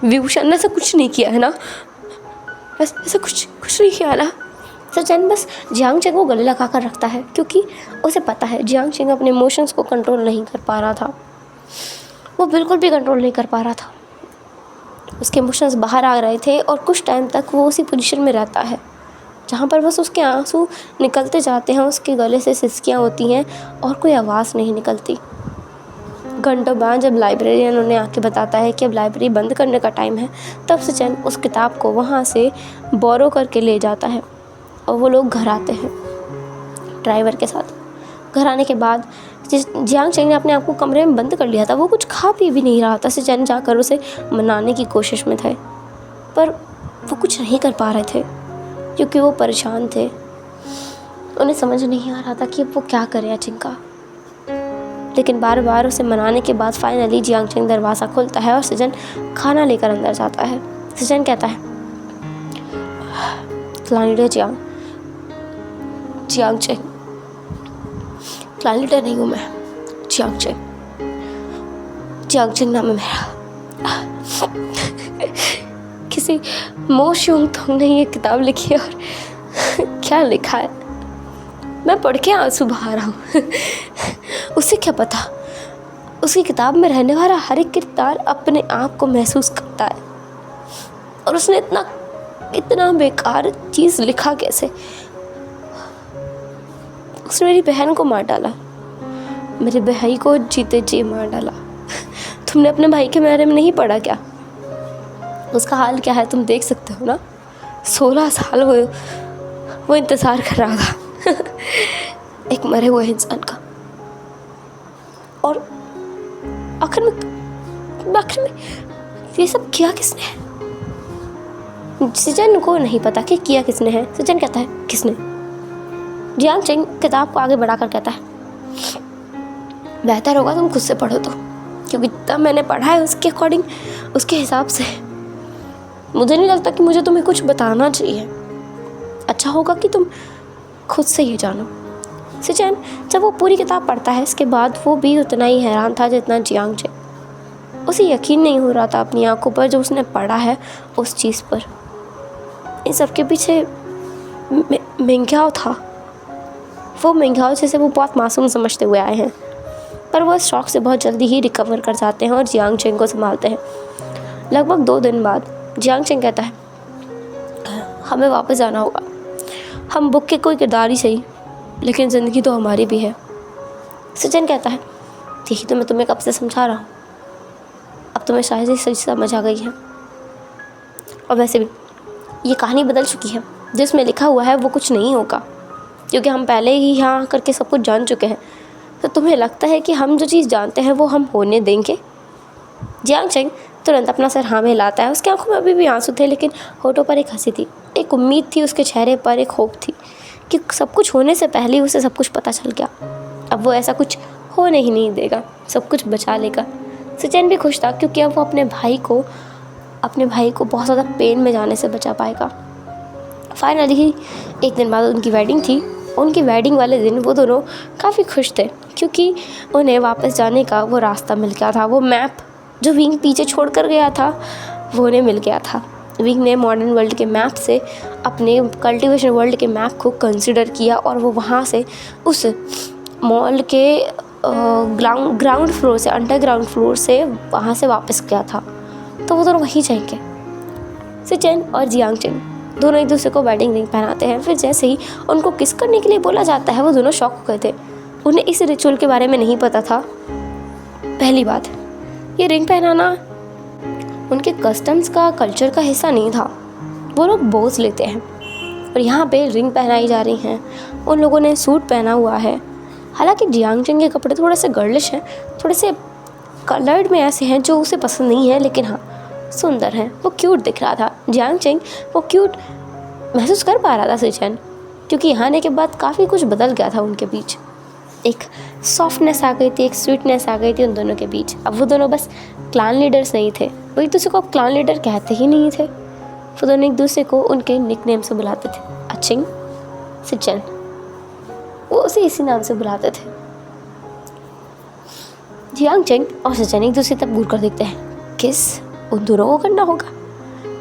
Speaker 1: विभूषण ने ऐसा कुछ नहीं किया है ना? बस ऐसा कुछ नहीं किया ना? सचिन बस जियांग चेंग को गले लगा कर रखता है, क्योंकि उसे पता है जियांग चेंग अपने इमोशंस को कंट्रोल नहीं कर पा रहा था। वो बिल्कुल भी कंट्रोल नहीं कर पा रहा था। उसके इमोशंस बाहर आ रहे थे और कुछ टाइम तक वो उसी पोजीशन में रहता है जहाँ पर बस उसके आंसू निकलते जाते हैं, उसके गले से सिसकियाँ होती हैं और कोई आवाज़ नहीं निकलती। घंटों बाद जब लाइब्रेरियन उन्हें आके बताता है कि अब लाइब्रेरी बंद करने का टाइम है, तब सचिन उस किताब को वहाँ से बोरो करके ले जाता है और वो लोग घर आते हैं ड्राइवर के साथ। घर आने के बाद जियांग चेंग ने अपने आप को कमरे में बंद कर लिया था। वो कुछ खा पी भी नहीं रहा था। सचिन जाकर उसे मनाने की कोशिश में थे, पर वो कुछ नहीं कर पा रहे थे क्योंकि वो परेशान थे। उन्हें समझ नहीं आ रहा था कि वो क्या करे अचिंग का। लेकिन बार बार उसे मनाने के बाद फाइनली जियांग चेंग दरवाज़ा खोलता है और सचिन खाना लेकर अंदर जाता है। सचिन कहता है, clan leader Jiang Cheng. Clan leader नहीं हूँ मैं, जियांग चेंग नाम है मेरा। किसी मो शियोंग तुंग ने ये किताब लिखी है और क्या लिखा है मैं पढ़ के आंसू बहा रहा हूँ। उसे क्या पता, उसकी किताब में रहने वाला हर एक किरदार अपने आप को महसूस करता है और उसने इतना बेकार चीज़ लिखा कैसे। उसने मेरी बहन को मार डाला, मेरे भाई को जीते जी मार डाला। तुमने अपने भाई के बारे में नहीं पढ़ा क्या? उसका हाल क्या है तुम देख सकते हो ना। 16 साल वो इंतज़ार कर रहा था एक मरे हुए इंसान का। और आखिर में ये सब किया किसने है? सचिन को नहीं पता कि किया किसने है। सचिन कहता है, किसने? जियांग चेंग किताब को आगे बढ़ाकर कहता है, बेहतर होगा तुम खुद से पढ़ो तो, क्योंकि तब मैंने पढ़ा है उसके अकॉर्डिंग, उसके हिसाब से मुझे नहीं लगता कि मुझे तुम्हें कुछ बताना चाहिए। अच्छा होगा कि तुम खुद से ये जानो। सचिन जब वो पूरी किताब पढ़ता है, इसके बाद वो भी उतना ही हैरान था जितना जियांग चेंग। उसे यकीन नहीं हो रहा था अपनी आंखों पर जो उसने पढ़ा है उस चीज़ पर। इन सब के पीछे मिंग्याओ था, वो मिंग्याओ जिसे वो बहुत मासूम समझते हुए आए हैं। पर वो इस शौक से बहुत जल्दी ही रिकवर कर जाते हैं और जियांग चेंग को संभालते हैं। लगभग 2 दिन बाद जियांग चेंग कहता है, हमें वापस जाना होगा। हम बुक के कोई किरदार ही सही, लेकिन ज़िंदगी तो हमारी भी है। सचिन कहता है, यही तो मैं तुम्हें कब से समझा रहा हूँ, अब तुम्हें शायद ही सही समझ आ गई है। और वैसे भी ये कहानी बदल चुकी है, जिसमें लिखा हुआ है वो कुछ नहीं होगा, क्योंकि हम पहले ही यहाँ करके सब कुछ जान चुके हैं। तो तुम्हें लगता है कि हम जो चीज़ जानते हैं वो हम होने देंगे? जियांग चेंग तुरंत अपना सर हाँ में हिलाता है। उसकी आंखों में अभी भी आंसू थे, लेकिन होठों पर एक हंसी थी, एक उम्मीद थी, उसके चेहरे पर एक होप थी कि सब कुछ होने से पहले उसे सब कुछ पता चल गया। अब वो ऐसा कुछ होने ही नहीं देगा, सब कुछ बचा लेगा। सचिन भी खुश था क्योंकि अब वो अपने भाई को बहुत ज़्यादा पेन में जाने से बचा पाएगा। फाइनली एक दिन बाद उनकी वेडिंग थी। उनकी वेडिंग वाले दिन वो दोनों काफ़ी खुश थे क्योंकि उन्हें वापस जाने का वो रास्ता मिल गया था। वो मैप जो विंग पीछे छोड़ कर गया था वो उन्हें मिल गया था। विंग ने मॉडर्न वर्ल्ड के मैप से अपने कल्टीवेशन वर्ल्ड के मैप को कंसिडर किया और वो वहाँ से उस मॉल के ग्राउंड फ्लोर से, अंडरग्राउंड फ्लोर से वहाँ से वापस गया था। तो वो दोनों वहीं जाएंगे। सचिन और जियांग चेंग दोनों एक दूसरे को वेडिंग रिंग पहनाते हैं। फिर जैसे ही उनको किस करने के लिए बोला जाता है वो दोनों शॉक हो गए थे। उन्हें इस रिचुअल के बारे में नहीं पता था। पहली बात, ये रिंग पहनाना उनके कस्टम्स का, कल्चर का हिस्सा नहीं था। वो लोग बोझ लेते हैं और यहाँ पे रिंग पहनाई जा रही हैं। उन लोगों ने सूट पहना हुआ है। हालांकि जियांग चेंग के कपड़े थोड़े से गर्लिश हैं, थोड़े से कलर्ड में ऐसे हैं जो उसे पसंद नहीं है, लेकिन हाँ सुंदर है, वो क्यूट दिख रहा था। जियांग चेंग वो क्यूट महसूस कर पा रहा था सचिन, क्योंकि यहाँ आने के बाद काफ़ी कुछ बदल गया था उनके बीच। एक सॉफ्टनेस आ गई थी, एक स्वीटनेस आ गई थी उन दोनों के बीच। अब वो दोनों बस क्लान लीडर्स नहीं थे, वो एक दूसरे को अब क्लान लीडर कहते ही नहीं थे। वो दोनों एक दूसरे को उनके निकनेम से बुलाते थे, अचिंग, सचिन, वो उसे इसी नाम से बुलाते थे। जियांग चेंग और सचिन एक दूसरे तक घूर कर देखते हैं। किस उन दोनों को करना होगा।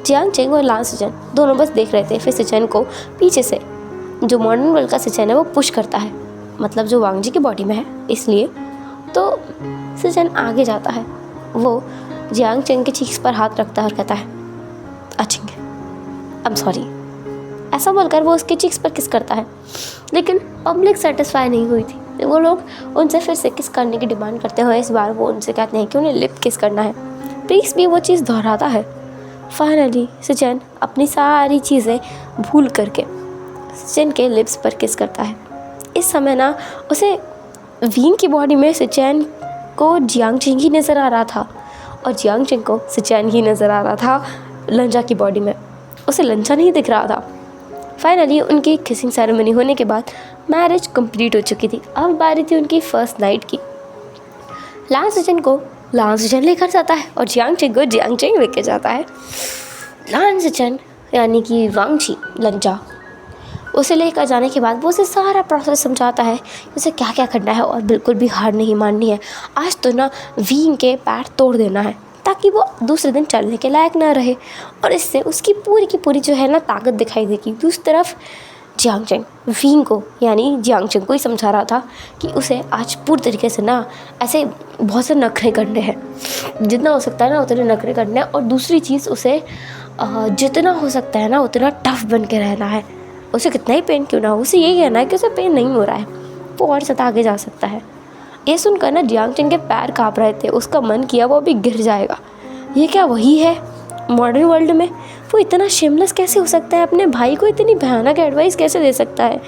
Speaker 1: जियांग चेंग और लान सचिन दोनों बस देख रहे थे। फिर सचिन को पीछे से जो मॉडर्न वर्ल्ड का सचिन है वो पुश करता है, मतलब जो वांग जी की बॉडी में है, इसलिए तो सचिन आगे जाता है। वो जियांग चेंग के चीक्स पर हाथ रखता है और कहता है अचिंग, आई एम सॉरी। ऐसा बोलकर वो उसके चीक्स पर किस करता है, लेकिन पब्लिक सेटिस्फाई नहीं हुई थी। वो लोग उनसे फिर से किस करने की डिमांड करते हुए इस बार वो उनसे कहते हैं कि उन्हें लिप किस करना है। प्रीस भी वो चीज़ दोहराता है। फाइनली सचिन अपनी सारी चीज़ें भूल करके सचिन के लिप्स पर किस करता है। इस समय ना उसे वीन की बॉडी में सचिन को जियांग चेंग ही नज़र आ रहा था और जियांग चेंग को सचिन ही नज़र आ रहा था लंजा की बॉडी में। उसे लंजा नहीं दिख रहा था। फाइनली उनकी किसिंग सेरेमनी होने के बाद मैरिज कंप्लीट हो चुकी थी। अब बारी थी उनकी फर्स्ट नाइट की। लान सचिन को लान सचिन लेकर जाता है और जियांग चेंग को जियांग चेंग लेकर जाता है। लान सचिन यानी कि वांग जी लंजा, उसे लेकर जाने के बाद वो उसे सारा प्रोसेस समझाता है कि उसे क्या क्या करना है और बिल्कुल भी हार नहीं माननी है। आज तो ना वीन के पैर तोड़ देना है ताकि वो दूसरे दिन चलने के लायक ना रहे, और इससे उसकी पूरी की पूरी जो है ना ताकत दिखाई देगी। दूसरी तरफ जियांग चेंग वीन को यानी जियांग चेंग को ही समझा रहा था कि उसे आज पूरी तरीके से ना ऐसे बहुत से नखरे करने हैं, जितना हो सकता है ना उतने नखरे करने हैं। और दूसरी चीज़ उसे जितना हो सकता है ना उतना टफ बन के रहना है। उसे कितना ही पेन क्यों ना हो, उसे यही कहना है कि उसे पेन नहीं हो रहा है, वो और ज़्यादा आगे जा सकता है। ये सुनकर ना जियांग चेंग के पैर काँप रहे थे। उसका मन किया वो अभी गिर जाएगा। ये क्या वही है मॉडर्न वर्ल्ड में? वो इतना शेमलेस कैसे हो सकता है? अपने भाई को इतनी भयानक एडवाइस कैसे दे सकता है?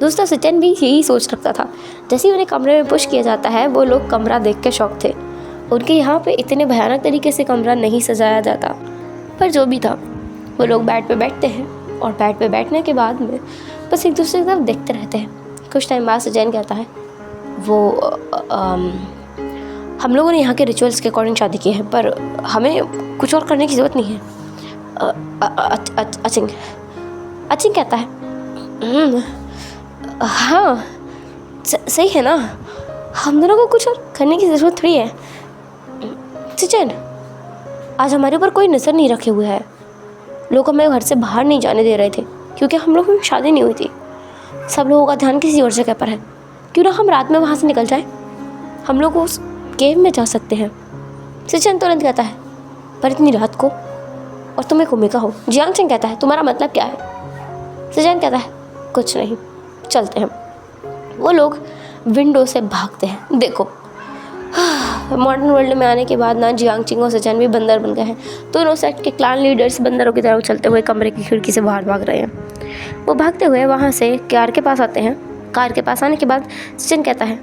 Speaker 1: दोस्तों सचिन भी यही सोच रखता था। जैसे ही उन्हें कमरे में पुश किया जाता है वो लोग कमरा देख के शॉक थे। उनके यहाँ पे इतने भयानक तरीके से कमरा नहीं सजाया जाता, पर जो भी था वो लोग बेड पे बैठते हैं और बेड पे बैठने के बाद में बस एक दूसरे की तरफ देखते रहते हैं। कुछ टाइम बाद सचिन कहता है हम लोगों ने यहाँ के रिचुअल्स के अकॉर्डिंग शादी की है, पर हमें कुछ और करने की ज़रूरत नहीं है। अचिंग कहता है हाँ सही है ना, हम दोनों को कुछ और करने की ज़रूरत थोड़ी है। सचिन आज हमारे ऊपर कोई नज़र नहीं रखे हुए है। लोग हमें घर से बाहर नहीं जाने दे रहे थे क्योंकि हम लोगों की शादी नहीं हुई थी। सब लोगों का ध्यान किसी और जगह पर है। क्यों ना हम रात में वहाँ से निकल जाए, हम लोग उस केव में जा सकते हैं। सचिन तुरंत कहता है पर इतनी रात को और तुम एक ओमेगा हो। जियांग चेंग कहता है तुम्हारा मतलब क्या है? सचिन कहता है कुछ नहीं, चलते हैं। वो लोग विंडो से भागते हैं। देखो मॉडर्न वर्ल्ड में आने के बाद ना जियांग चेंग और सचिन भी बंदर बन गए हैं। दोनों सेट के क्लान लीडर्स बंदरों की तरह चलते हुए कमरे की खिड़की से बाहर भाग रहे हैं। वो भागते हुए वहाँ से कार के पास आते हैं। कार के पास आने के बाद सचिन कहता है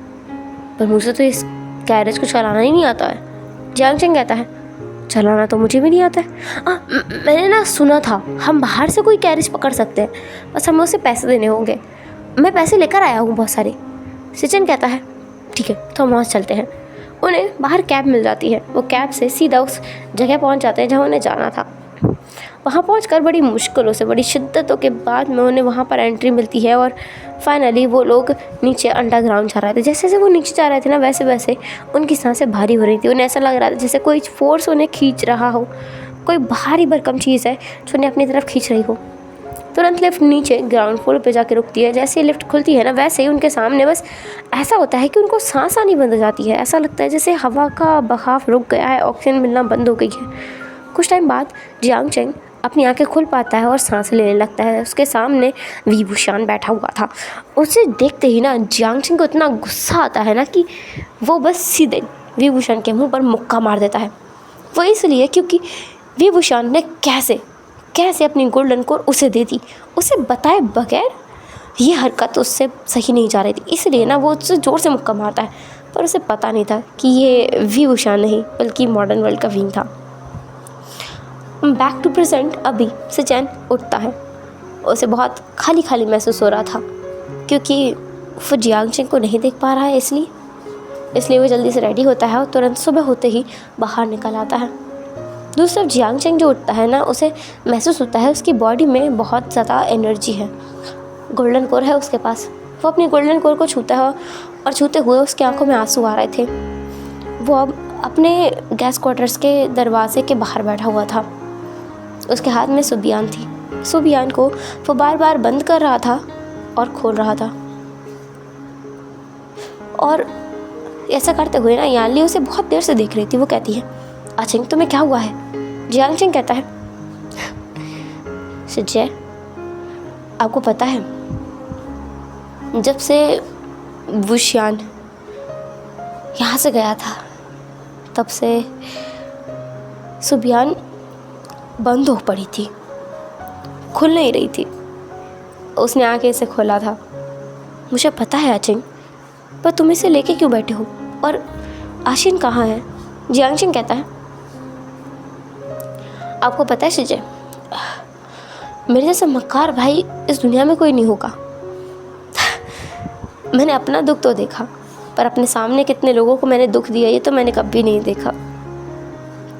Speaker 1: पर मुझे तो इस कैरेज को चलाना ही नहीं आता है। जियांग चेंग कहता है चलाना तो मुझे भी नहीं आता है। मैंने ना सुना था हम बाहर से कोई कैरेज पकड़ सकते हैं, बस हमें उसे पैसे देने होंगे। मैं पैसे लेकर आया हूँ बहुत सारे। सचिन कहता है ठीक है तो हम वहाँ चलते हैं। उन्हें बाहर कैब मिल जाती है। वो कैब से सीधा उस जगह पहुँच जाते हैं जहाँ उन्हें जाना था। वहाँ पहुँचकर बड़ी मुश्किलों से, बड़ी शिद्दतों के बाद में उन्हें वहाँ पर एंट्री मिलती है और फाइनली वो लोग नीचे अंडरग्राउंड जा रहे थे। जैसे जैसे वो नीचे जा रहे थे ना, वैसे वैसे उनकी सांसें भारी हो रही थी। उन्हें ऐसा लग रहा था जैसे कोई फोर्स उन्हें खींच रहा हो, कोई भारी भरकम चीज़ है जो उन्हें अपनी तरफ खींच रही हो। तुरंत लिफ्ट नीचे ग्राउंड फ्लोर पे जाके रुकती है। जैसे ही लिफ्ट खुलती है ना, वैसे ही उनके सामने बस ऐसा होता है कि उनको सांस आनी बंद हो जाती है। ऐसा लगता है जैसे हवा का बहाव रुक गया है, ऑक्सीजन मिलना बंद हो गई है। कुछ टाइम बाद जियांग चेंग अपनी आंखें खुल पाता है और सांस लेने लगता है। उसके सामने वी बुशान बैठा हुआ था। उसे देखते ही ना जियांग चेंग को इतना गुस्सा आता है ना कि वो बस सीधे वी बुशान के मुंह पर मुक्का मार देता है। वो इसलिए क्योंकि वी बुशान ने कैसे अपनी गोल्डन कोर उसे दे दी, उसे बताए बगैर। ये हरकत उससे सही नहीं जा रही थी, इसलिए ना वो उससे ज़ोर से मुक्का मारता है। पर उसे पता नहीं था कि ये वी बुशान नहीं बल्कि मॉडर्न वर्ल्ड का विंग था। Back to present. अभी सचैन उठता है। उसे बहुत खाली खाली महसूस हो रहा था क्योंकि वो जियांग चेंग को नहीं देख पा रहा है। इसलिए वो जल्दी से रेडी होता है और तुरंत सुबह होते ही बाहर निकल आता है। दूसरी तरफ जियांग चेंग जो उठता है ना, उसे महसूस होता है उसकी बॉडी में बहुत ज़्यादा एनर्जी है। गोल्डन कोर है उसके पास। वो अपनी गोल्डन कोर को छूता है और छूते हुए उसकी आंखों में आंसू आ रहे थे। वो अब अपने गैस क्वार्टर्स के दरवाजे के बाहर बैठा हुआ था। उसके हाथ में सुबियान थी। सुबियान को वो बार बार बंद कर रहा था और खोल रहा था। और ऐसा करते हुए ना यानली उसे बहुत देर से देख रही थी। वो कहती है आचिंग तुम्हें क्या हुआ है? जियांग चेंग कहता है सच्चे आपको पता है जब से वुशियान यहाँ से गया था तब से सुबियान बंद हो पड़ी थी, खुल नहीं रही थी। उसने आके इसे खोला था। मुझे पता है आचिंग, पर तुम इसे लेके क्यों बैठे हो? और आशिन कहाँ है? जियांग चेंग कहता है आपको पता है शिजे, मेरे जैसा मक्कार भाई इस दुनिया में कोई नहीं होगा। मैंने अपना दुख तो देखा, पर अपने सामने कितने लोगों को मैंने दुख दिया ये तो मैंने कभी नहीं देखा।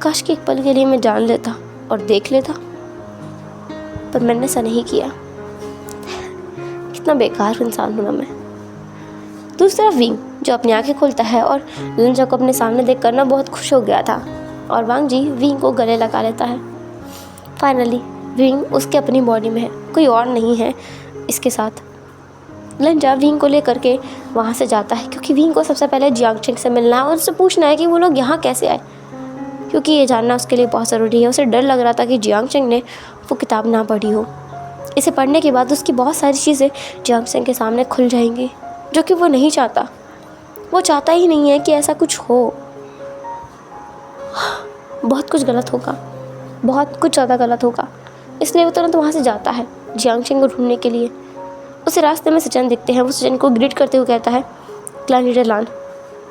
Speaker 1: काश कि एक पल के लिए मैं जान लेता और देख लेता, पर मैंने ऐसा नहीं किया। कितना बेकार इंसान हूँ ना मैं। दूसरी तरफ विंग जो अपनी आंखें खोलता है और लिंजा को अपने सामने देख कर ना बहुत खुश हो गया था और वांग जी विंग को गले लगा लेता है। फाइनली विंग उसके अपनी बॉडी में है, कोई और नहीं है इसके साथ। लिंजा विंग को लेकर के वहाँ से जाता है क्योंकि विंग को सबसे पहले जियांग चेंग से मिलना है और उससे पूछना है कि वो लोग यहाँ कैसे आए, क्योंकि ये जानना उसके लिए बहुत ज़रूरी है। उसे डर लग रहा था कि जियांग चेंग ने वो किताब ना पढ़ी हो। इसे पढ़ने के बाद उसकी बहुत सारी चीज़ें जियांग चेंग के सामने खुल जाएंगी, जो कि वो नहीं चाहता। वो चाहता ही नहीं है कि ऐसा कुछ हो। बहुत कुछ गलत होगा, बहुत कुछ ज़्यादा गलत होगा। इसलिए वो तुरंत वहाँ से जाता है जियांग चेंग को ढूंढने के लिए। उसे रास्ते में सचिन दिखते हैं। वो सचिन को ग्रीट करते हुए कहता है क्लान लीडर लान,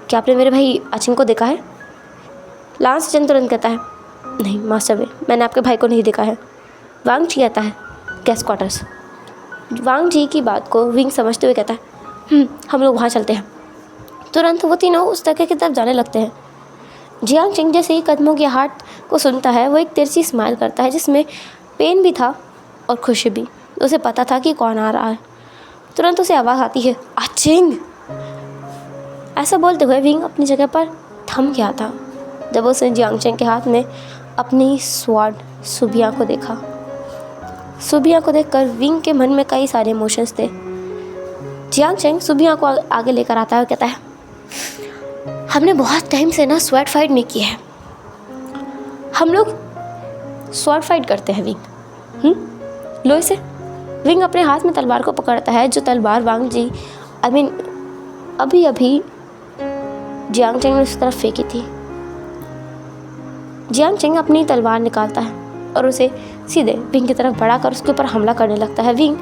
Speaker 1: क्या आपने मेरे भाई आचिंग को देखा है? लान सचिन तुरंत कहता है नहीं मास्टर वे, मैंने आपके भाई को नहीं देखा है। वांग जी कहता है गैस क्वार्टर्स। वांग जी की बात को विंग समझते हुए कहता है हम लोग वहाँ चलते हैं। तुरंत वो तीनों उस जगह की तरफ जाने लगते हैं। जियांग चेंग जैसे ही कदमों की आहट को सुनता है वो एक तिरछी स्माइल करता है जिसमें पेन भी था और खुशी भी। उसे पता था कि कौन आ रहा है। तुरंत उसे आवाज़ आती है आचिंग। ऐसा बोलते हुए विंग अपनी जगह पर थम गया था जब उसने जियांग चेंग के हाथ में अपनी स्वॉर्ड सुबिया को देखा। सुबिया को देखकर विंग के मन में कई सारे इमोशंस थे। जियांग चेंग सुबिया को आगे लेकर आता है और कहता है हमने बहुत टाइम से ना स्वॉर्ड फाइट नहीं की है, हम लोग स्वॉर्ड फाइट करते हैं विंग। लो इसे। विंग अपने हाथ में तलवार को पकड़ता है, जो तलवार वांग जी अभी जियांग चेंग ने उस तरफ फेंकी थी। जियांग चेंग अपनी तलवार निकालता है और उसे सीधे विंग की तरफ बढ़ाकर उसके ऊपर हमला करने लगता है। विंग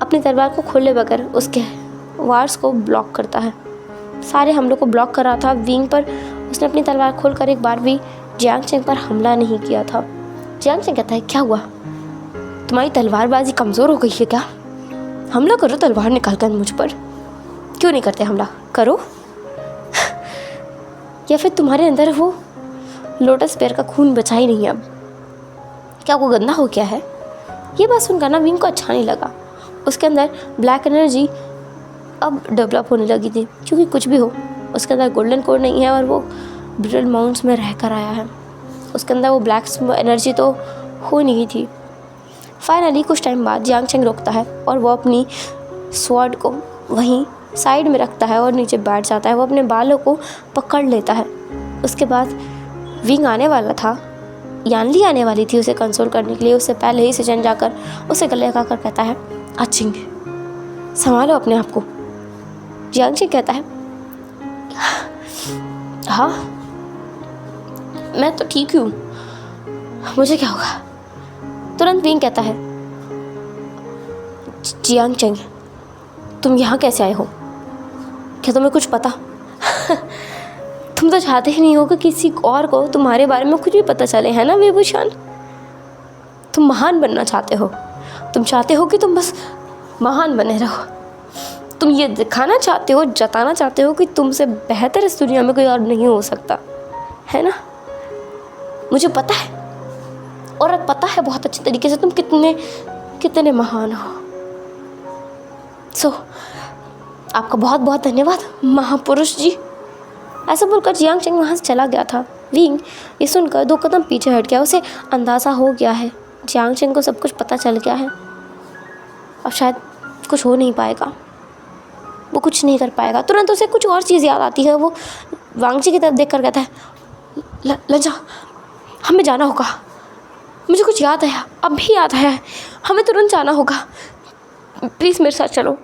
Speaker 1: अपनी तलवार को खोले बगैर उसके वार्स को ब्लॉक करता है। सारे हमलों को ब्लॉक कर रहा था विंग पर। उसने अपनी तलवार खोलकर एक बार भी जियांग चेंग पर हमला नहीं किया था। जियांग चेंग कहता है, क्या हुआ, तुम्हारी तलवारबाजी कमज़ोर हो गई है क्या? हमला करो तलवार निकाल कर मुझ पर। क्यों नहीं करते हमला, करो। या फिर तुम्हारे अंदर वो लोटस पेयर का खून बचा ही नहीं अब, क्या वो गंदा हो गया है? ये बात सुनकर ना विंग को अच्छा नहीं लगा। उसके अंदर ब्लैक एनर्जी अब डेवलप होने लगी थी, क्योंकि कुछ भी हो उसके अंदर गोल्डन कोर नहीं है और वो ब्रिटल माउंट्स में रह कर आया है। उसके अंदर वो ब्लैक एनर्जी तो हो नहीं थी। फाइनली कुछ टाइम बाद जियांग चेंग रुकता है और वो अपनी स्वॉर्ड को वहीं साइड में रखता है और नीचे बैठ जाता है। वो अपने बालों को पकड़ लेता है। उसके बाद विंग आने वाला था, यानली आने वाली थी उसे कंसोल करने के लिए। उससे पहले ही सिजन जाकर उसे गले लगाकर कहता है, अच्छिंग संभालो अपने आप को। जियांग चेंग कहता है, हाँ मैं तो ठीक हूँ, मुझे क्या होगा। तुरंत विंग कहता है, जियांग चेंग तुम यहाँ कैसे आए हो, क्या तुम्हें कुछ पता? तुम तो चाहते ही नहीं हो कि किसी और को तुम्हारे बारे में कुछ भी पता चले, है ना विभूषण? तुम महान बनना चाहते हो, तुम चाहते हो कि तुम बस महान बने रहो। तुम ये दिखाना चाहते हो, जताना चाहते हो कि तुमसे बेहतर इस दुनिया में कोई और नहीं हो सकता, है ना? मुझे पता है, और पता है बहुत अच्छे तरीके से तुम कितने महान हो। आपका बहुत बहुत धन्यवाद महापुरुष जी। ऐसा बोलकर जियांग चेंग वहाँ से चला गया था। विंग ये सुनकर 2 कदम पीछे हट गया। उसे अंदाज़ा हो गया है जियांग चेंग को सब कुछ पता चल गया है, अब शायद कुछ हो नहीं पाएगा, वो कुछ नहीं कर पाएगा। तुरंत उसे कुछ और चीज़ याद आती है। वो वांग जी की तरफ देख कर कहता है, लंजा हमें जाना होगा, मुझे कुछ याद आया, अभी याद आया है, हमें तुरंत जाना होगा, प्लीज़ मेरे साथ चलो।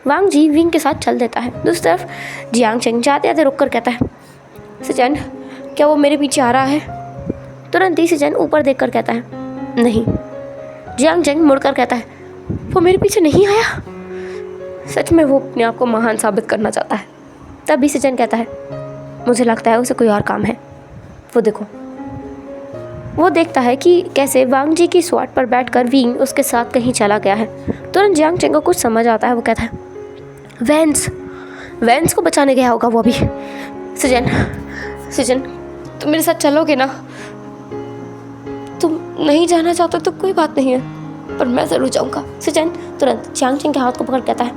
Speaker 1: वांग जी विंग के साथ चल देता है। दूसरी तरफ जियांग चेंग जाते जाते रुक कर कहता है, सिजन क्या वो मेरे पीछे आ रहा है? तुरंत ही सिजन ऊपर देख कर कहता है, नहीं। जियांग चेंग मुड़कर कहता है, वो मेरे पीछे नहीं आया। सच में वो अपने आप को महान साबित करना चाहता है। तभी सिजन कहता है, मुझे लगता है उसे कोई और काम है, वो देखो। वो देखता है कि कैसे वांग जी की स्वॉर्ड पर बैठकर विंग उसके साथ कहीं चला गया है। तुरंत जियांग चेंग को कुछ समझ आता है। वो कहता है, वेंस को बचाने गया होगा वो अभी। सिजन तुम मेरे साथ चलोगे ना? तुम नहीं जाना चाहते तो कोई बात नहीं है, पर मैं ज़रूर जाऊँगा। सिजन तुरंत जियांग चेंग के हाथ को पकड़ कहता है,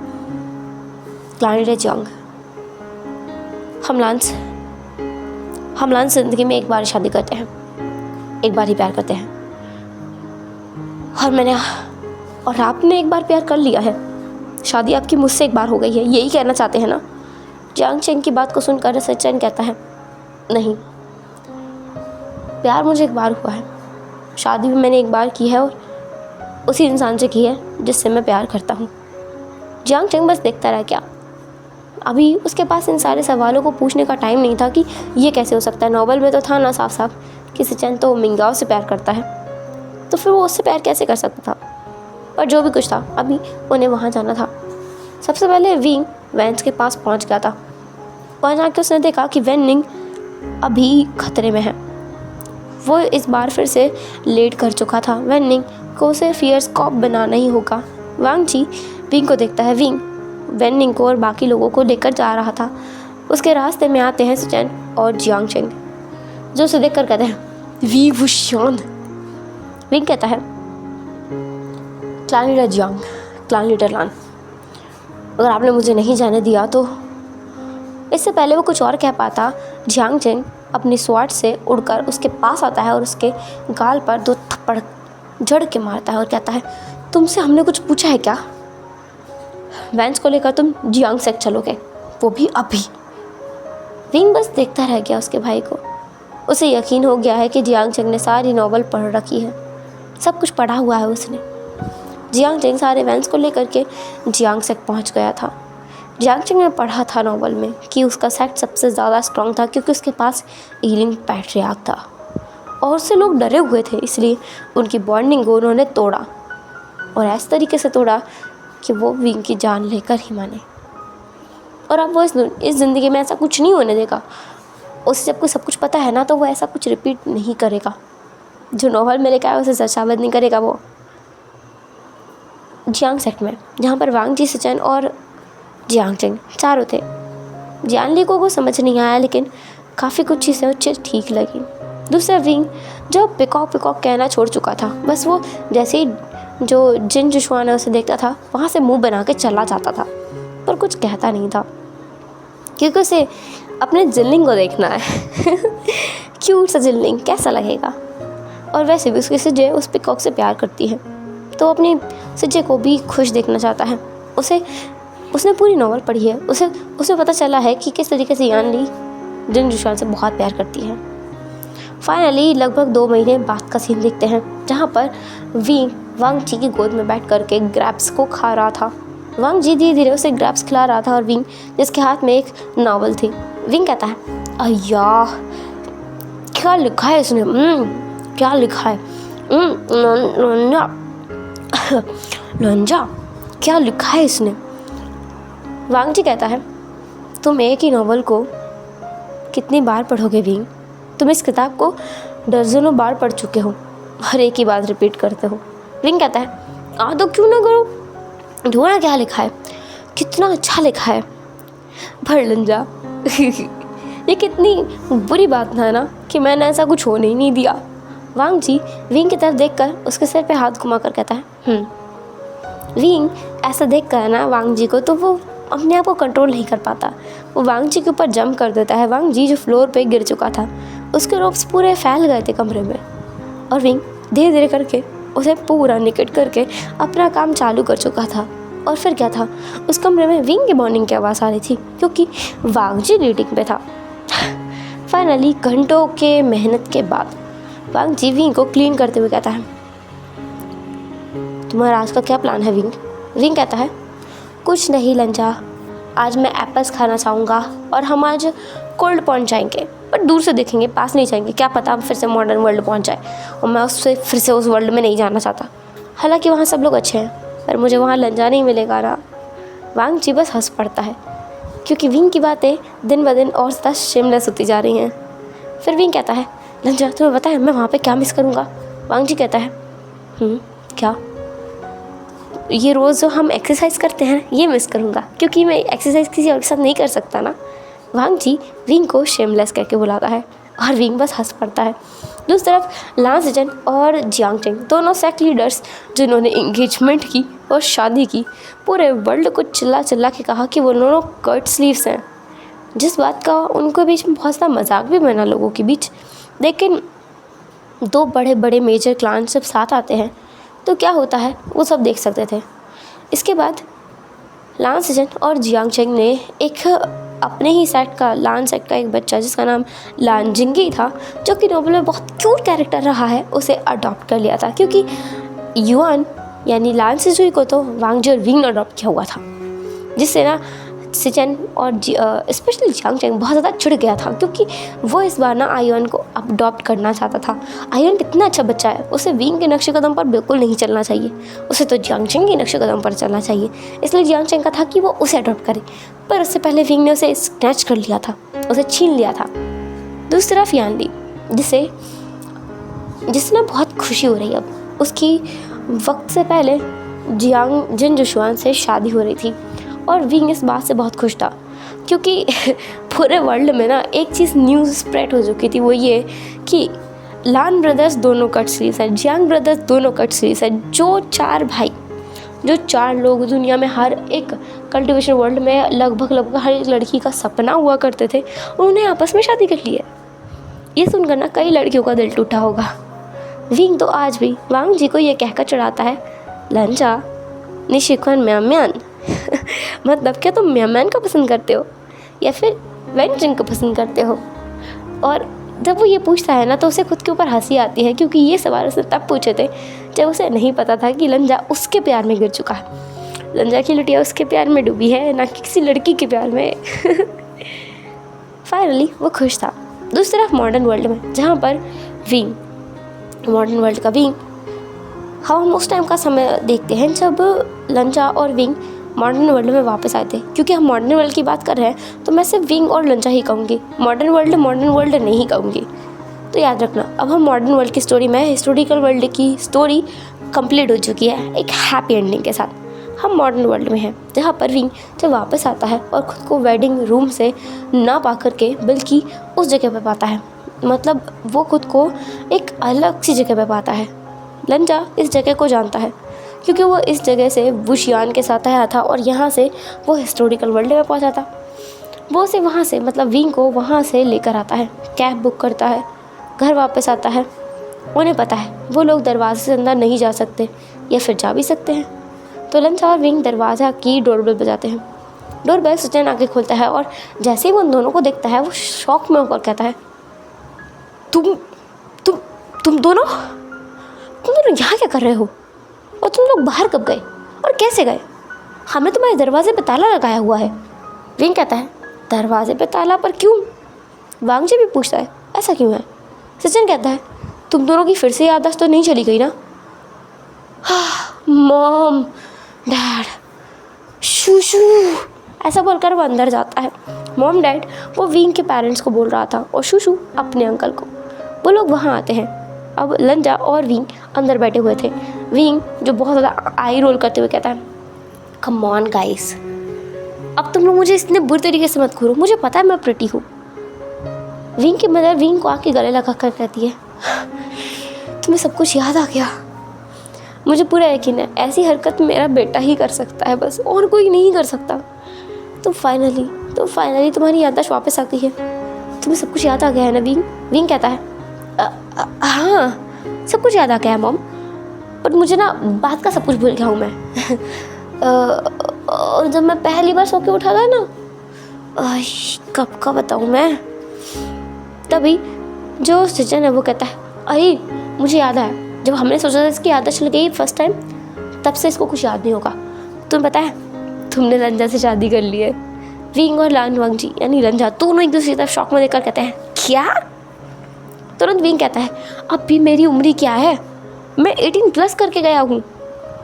Speaker 1: क्लानिडे जियांग, हमलान ज़िंदगी में एक बार शादी करते हैं, एक बार ही प्यार करते हैं, और आपने एक बार प्यार कर लिया है। शादी आपकी मुझसे एक बार हो गई है, यही कहना चाहते हैं ना? जियांग चेंग की बात को सुनकर सिजन कहता है, नहीं, प्यार मुझे एक बार हुआ है, शादी भी मैंने एक बार की है और उसी इंसान से की है जिससे मैं प्यार करता हूँ। जियांग चेंग बस देखता रहा। क्या अभी उसके पास इन सारे सवालों को पूछने का टाइम नहीं था कि ये कैसे हो सकता है। नॉवल में तो था ना साफ साफ कि सिजन तो मिंगाओ से प्यार करता है, तो फिर वो उससे प्यार कैसे कर सकता था? और जो भी कुछ था, अभी उन्हें वहाँ जाना था। सबसे पहले विंग वेंस के पास पहुँच गया था। वहाँ जाकर उसने देखा कि वेनिंग अभी खतरे में है। वो इस बार फिर से लेट कर चुका था। वेनिंग को उसे फियर्स कॉप बनाना ही होगा। वांग जी विंग को देखता है। विंग वेनिंग को और बाकी लोगों को लेकर जा रहा था। उसके रास्ते में आते हैं सिजन और जियांग चेंग, जो उसे देखकर कहते हैं, विभूषण। विंग कहता है, clan leader Jiang, clan leader Lan, अगर आपने मुझे नहीं जाने दिया तो। इससे पहले वो कुछ और कह पाता, जियांग चेंग अपनी स्वॉर्ड से उड़कर उसके पास आता है और उसके गाल पर 2 थप्पड़ जड़ के मारता है और कहता है, तुमसे हमने कुछ पूछा है क्या? वेंस को लेकर तुम जियांग से चलोगे, वो भी अभी। विंग बस देखता रह गया उसके भाई को। उसे यकीन हो गया है कि जियांग चेंग ने सारी नॉवल पढ़ रखी है, सब कुछ पढ़ा हुआ है उसने। जियांग चेंग सारे वेंस को लेकर के जियांग सेक पहुंच गया था। जियांग चेंग ने पढ़ा था नॉवल में कि उसका सेक्ट सबसे ज़्यादा स्ट्रॉन्ग था, क्योंकि उसके पास हीलिंग पैट्रियार्क था और उससे लोग डरे हुए थे, इसलिए उनकी बॉन्डिंग को उन्होंने तोड़ा, और ऐसे तरीके से तोड़ा कि वो विंग की जान लेकर ही माने। और अब वो इस ज़िंदगी में ऐसा कुछ नहीं होने देगा। उसे जब कुछ सब कुछ पता है ना, तो वो ऐसा कुछ रिपीट नहीं करेगा। जो नॉवल में लेकर आया उसे सचावत नहीं करेगा वो। जियांग सेक्ट में, जहाँ पर वांग जी, सिचन और जियांग चेंग चारों थे। जियान ली को समझ नहीं आया, लेकिन काफ़ी कुछ चीज़ें उसे ठीक लगी। दूसरा विंग, जो पिकॉक पिकॉक कहना छोड़ चुका था, बस वो जैसे ही जो जिन जुशुआन उसे देखता था वहाँ से मुंह बना के चला जाता था, पर कुछ कहता नहीं था, क्योंकि उसे अपने जिनलिंग को देखना है। क्यूट सा जिनलिंग कैसा लगेगा। और वैसे भी उसकी सिजे उस पिकॉक से प्यार करती है, तो अपनी सिजे को भी खुश देखना चाहता है। उसने पूरी नॉवल पढ़ी है, उसे पता चला है कि किस तरीके से यान ली जिन जुशुआन से बहुत प्यार करती है। फाइनली लगभग 2 महीने बाद का सीन देखते हैं, जहाँ पर विंग वांग जी की गोद में बैठ करके ग्रैप्स को खा रहा था। वांग जी धीरे धीरे उसे ग्रैप्स खिला रहा था, और विंग जिसके हाथ में एक नॉवल थी। विंग कहता है, अय्या क्या लिखा है इसने, क्या लिखा है, लंजा क्या लिखा है इसने। वांग जी कहता है, तुम एक ही नॉवल को कितनी बार पढ़ोगे विंग? तुम इस किताब को दर्जनों बार पढ़ चुके हो और एक ही बात रिपीट करते हो। विंग कहता है, तो क्यों ना करो, ढूंढना क्या लिखा है, कितना अच्छा लिखा है, पढ़ लंजा। ये कितनी बुरी बात है ना कि मैंने ऐसा कुछ होने ही नहीं दिया। वांग जी विंग की तरफ देखकर उसके सिर पे हाथ घुमा कर कहता है। विंग ऐसा देख कर ना वांग जी को, तो वो अपने आप को कंट्रोल नहीं कर पाता। वो वांग जी के ऊपर जंप कर देता है। वांग जी जो फ्लोर पे गिर चुका था, उसके रोब्स पूरे फैल गए थे कमरे में, और विंग धीरे धीरे करके उसे पूरा निकट करके अपना काम चालू कर चुका था। और फिर क्या था, उस कमरे में विंग की मॉर्निंग की आवाज़ आ रही थी, क्योंकि वांग जी रीडिंग पे था। फाइनली घंटों के मेहनत के बाद वांग जी विंग को क्लीन करते हुए कहता है, तुम्हारा आज का क्या प्लान है विंग? विंग कहता है, कुछ नहीं लंजा, आज मैं एप्पल्स खाना चाहूँगा और हम आज कोल्ड पॉइंट जाएंगे, पर दूर से देखेंगे, पास नहीं जाएंगे, क्या पता हम फिर से मॉडर्न वर्ल्ड पहुँच जाए और मैं उससे फिर से उस वर्ल्ड में नहीं जाना चाहता। हालांकि वहाँ सब लोग अच्छे हैं, पर मुझे वहाँ लंजा नहीं मिलेगा ना। वांग जी बस हंस पड़ता है, क्योंकि विंग की बातें दिन ब दिन और ज़्यादा शेमलेस होती जा रही हैं। फिर विंग कहता है, लंजा तुम्हें पता है मैं वहाँ पे क्या मिस करूँगा? वांग जी कहता है, क्या? ये रोज़ जो हम एक्सरसाइज करते हैं ये मिस करूँगा, क्योंकि मैं एक्सरसाइज किसी और के साथ नहीं कर सकता ना। वांग जी विंग को शेमलेस कह के बुलाता है, और विंग बस हंस पड़ता है। दूसरी तरफ लान सिजन और जियांग चेंग, दोनों सेक्ट लीडर्स जिन्होंने इंगेजमेंट की और शादी की, पूरे वर्ल्ड को चिल्ला चिल्ला के कहा कि वो दोनों कर्ट स्लीव्स हैं, जिस बात का उनके बीच में बहुत सा मजाक भी बना लोगों के बीच। लेकिन 2 बड़े बड़े मेजर क्लान जब साथ आते हैं तो क्या होता है वो सब देख सकते थे। इसके बाद लान सिजन और जियांग चेंग ने एक अपने ही सेट का, लान सेट का एक बच्चा जिसका नाम लान जिंगी था, जो कि नोवेल में बहुत क्यूट कैरेक्टर रहा है, उसे अडॉप्ट कर लिया था। क्योंकि युआन यानी लान सिजुई को तो वांग जी और विंग ने अडॉप्ट किया हुआ था, जिससे ना सिचन और स्पेशली जियांग चेंग बहुत ज़्यादा चिढ़ गया था, क्योंकि वो इस बार ना आयुन को अडॉप्ट करना चाहता था। आयुन कितना अच्छा बच्चा है, उसे विंग के नक्शे कदम पर बिल्कुल नहीं चलना चाहिए, उसे तो जियांग चेंग के नक्शे कदम पर चलना चाहिए। इसलिए जियांग चेंग का था कि वो उसे अडॉप्ट करे, पर उससे पहले विंग ने उसे स्नैच कर लिया था, उसे छीन लिया था। दूसरी तरफ यान ली, जिसने बहुत खुशी हो रही है अब, उसकी वक्त से पहले जिन जुशुआन से शादी हो रही थी, और विंग इस बात से बहुत खुश था, क्योंकि पूरे वर्ल्ड में ना एक चीज़ न्यूज़ स्प्रेड हो चुकी थी, वो ये कि लान ब्रदर्स दोनों कट स्लीव्स हैं, जियांग ब्रदर्स दोनों कट स्लीव्स हैं। जो 4 भाई, जो 4 लोग दुनिया में हर एक कल्टिवेशन वर्ल्ड में लगभग हर एक लड़की का सपना हुआ करते थे, उन्होंने आपस में शादी कर ली है। ये सुनकर ना कई लड़कियों का दिल टूटा होगा। विंग तो आज भी वांग जी को ये कहकर चढ़ाता है, लंजा निशिखन म्यान मतलब क्या तुम म्यान को पसंद करते हो या फिर वेंजिंग को पसंद करते हो? और जब वो ये पूछता है ना तो उसे खुद के ऊपर हंसी आती है, क्योंकि ये सवाल उसने तब पूछे थे जब उसे नहीं पता था कि लंजा उसके प्यार में गिर चुका है। लंजा की लुटिया उसके प्यार में डूबी है, ना कि किसी लड़की के प्यार में। फाइनली वो खुश था। दूसरी तरफ मॉडर्न वर्ल्ड में, जहाँ पर विंग, मॉडर्न वर्ल्ड का विंग, हम उस टाइम का समय देखते हैं जब लंजा और विंग मॉडर्न वर्ल्ड में वापस आए थे। क्योंकि हम मॉडर्न वर्ल्ड की बात कर रहे हैं तो मैं सिर्फ विंग और लंजा ही कहूँगी, मॉडर्न वर्ल्ड नहीं कहूँगी। तो याद रखना, अब हम मॉडर्न वर्ल्ड की स्टोरी में, हिस्टोरिकल वर्ल्ड की स्टोरी कंप्लीट हो चुकी है एक हैप्पी एंडिंग के साथ। हम मॉडर्न वर्ल्ड में हैं जहाँ पर विंग जब वापस आता है और ख़ुद को वेडिंग रूम से ना पा कर के बल्कि उस जगह पे पाता है, मतलब वो खुद को एक अलग सी जगह पे पाता है। लंजा इस जगह को जानता है क्योंकि वो इस जगह से वुशियान के साथ आया था और यहाँ से वो हिस्टोरिकल वर्ल्ड में पहुँचा था। वो उसे वहाँ से, मतलब विंग को वहाँ से लेकर आता है, कैब बुक करता है, घर वापस आता है। उन्हें पता है वो लोग दरवाजे से अंदर नहीं जा सकते या फिर जा भी सकते हैं। तो लंजा और विंग दरवाज़ा की डोरबेल बजाते हैं। डोरबेल सचिन आके खोलता है और जैसे ही वो उन दोनों को देखता है वो शॉक में होकर कहता है, तुम दोनों यहाँ क्या कर रहे हो? और तुम लोग बाहर कब गए और कैसे गए? हमने तुम्हारे दरवाजे पे ताला लगाया हुआ है। विंग कहता है, दरवाजे पे ताला, पर क्यों? वांगजी भी पूछता है, ऐसा क्यों है? सचिन कहता है, तुम दोनों की फिर से याददाश्त तो नहीं चली गई ना? मॉम, डैड, शूशू, ऐसा बोलकर वो अंदर जाता है। मॉम डैड वो विंग के पेरेंट्स को बोल रहा था और शूशू अपने अंकल को। वो लोग वहाँ आते हैं। अब लंजा और विंग अंदर बैठे हुए थे। विंग जो बहुत ज़्यादा आई रोल करते हुए कहता है, कम ऑन गाइस, अब तुम लोग मुझे इतने बुरे तरीके से मत घूरो, मुझे पता है मैं प्रिटी हूँ। विंग की मदर विंग को आके गले लगा कर कहती है, तुम्हें सब कुछ याद आ गया? मुझे पूरा यकीन है ऐसी हरकत मेरा बेटा ही कर सकता है, बस और कोई नहीं कर सकता। तो फाइनली तुम्हारी याददाश्त वापस आ गई है, तुम्हें सब कुछ याद आ गया है ना विंग? विंग कहता है, हाँ सब कुछ याद आ गया है मॉम, बट मुझे ना बात का सब कुछ भूल गया हूँ मैं। और जब मैं पहली बार सो के उठा था ना, कब का बताऊँ मैं? तभी जो सचिन है वो कहता है, अरे मुझे याद आया, जब हमने सोचा था इसकी आदत चल गई फर्स्ट टाइम, तब से इसको कुछ याद नहीं होगा। तुम्हें पता है तुमने लंजा से शादी कर ली है। विंग और वांगजी यानी लंजा दोनों एक दूसरे की तरफ शौक में देखकर कहते हैं, क्या? तुरंत विंग कहता है, अब भी मेरी उम्र क्या है, मैं 18+ करके गया हूँ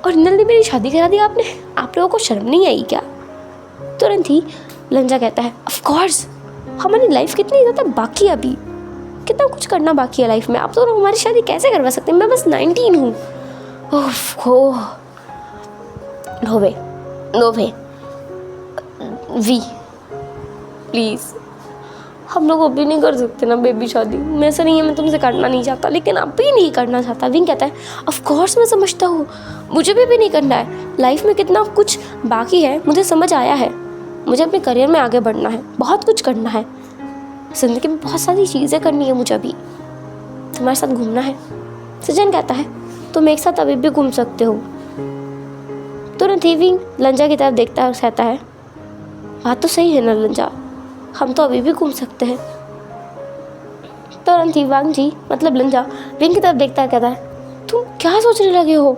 Speaker 1: और जल्दी मेरी शादी करा दी आपने, आप लोगों को शर्म नहीं आई क्या? तुरंत ही लंजा कहता है, ऑफ कोर्स, हमारी लाइफ कितनी ज़्यादा बाकी है, अभी कितना कुछ करना बाकी है लाइफ में, आप तो हमारी शादी कैसे करवा सकते हैं? मैं बस 19 हूँ। नो वे वी, प्लीज़ हम लोग अभी नहीं कर सकते ना बेबी शादी। मैं ऐसा नहीं है मैं तुमसे करना नहीं चाहता, लेकिन अभी नहीं करना चाहता। विंग कहता है, ऑफ कोर्स मैं समझता हूँ, मुझे भी नहीं करना है, लाइफ में कितना कुछ बाकी है मुझे समझ आया है, मुझे अपने करियर में आगे बढ़ना है, बहुत कुछ करना है, ज़िंदगी में बहुत सारी चीज़ें करनी है मुझे, अभी तुम्हारे साथ घूमना है। सचिन कहता है, तुम एक साथ अभी भी घूम सकते हो। तुरंत ही विंग लंजा की तरफ देखता है और कहता है, बात तो सही है ना लंजा, हम तो अभी भी घूम सकते हैं। तुरंत ही वांगजी मतलब लंजा विंग की तरफ देखता है, कहता है, तुम क्या सोचने लगे हो?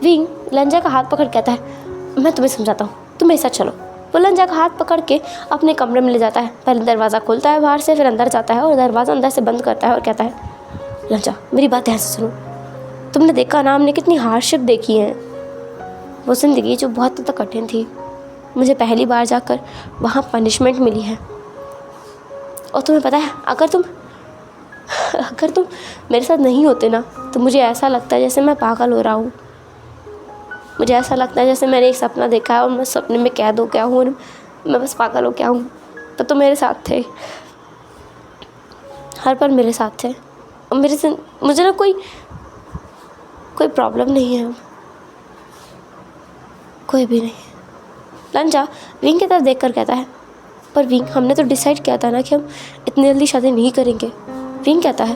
Speaker 1: विंग लंजा का हाथ पकड़ कहता है, मैं तुम्हें समझाता हूँ, तुम मेरे साथ चलो। वो लंजा का हाथ पकड़ के अपने कमरे में ले जाता है। पहले दरवाज़ा खोलता है बाहर से, फिर अंदर जाता है और दरवाज़ा अंदर से बंद करता है और कहता है, लंजा मेरी बात ध्यान से सुनो, तुमने देखा ना हमने कितनी हार्डशिप देखी है, वो ज़िंदगी जो बहुत ज़्यादा कठिन थी, मुझे पहली बार जाकर वहाँ पनिशमेंट मिली है। और तुम्हें पता है अगर तुम मेरे साथ नहीं होते ना, तो मुझे ऐसा लगता है जैसे मैं पागल हो रहा हूँ, मुझे ऐसा लगता है जैसे मैंने एक सपना देखा है और मैं सपने में कैद हो गया हूँ और मैं बस पागल हो गया हूँ। पर तुम मेरे साथ थे, हर पल मेरे साथ थे और मेरे से मुझे ना कोई प्रॉब्लम नहीं है, कोई भी नहीं। लंजा विंग की तरफ देखकर कहता है, पर विंग हमने तो डिसाइड किया था ना कि हम इतनी जल्दी शादी नहीं करेंगे। विंग कहता है,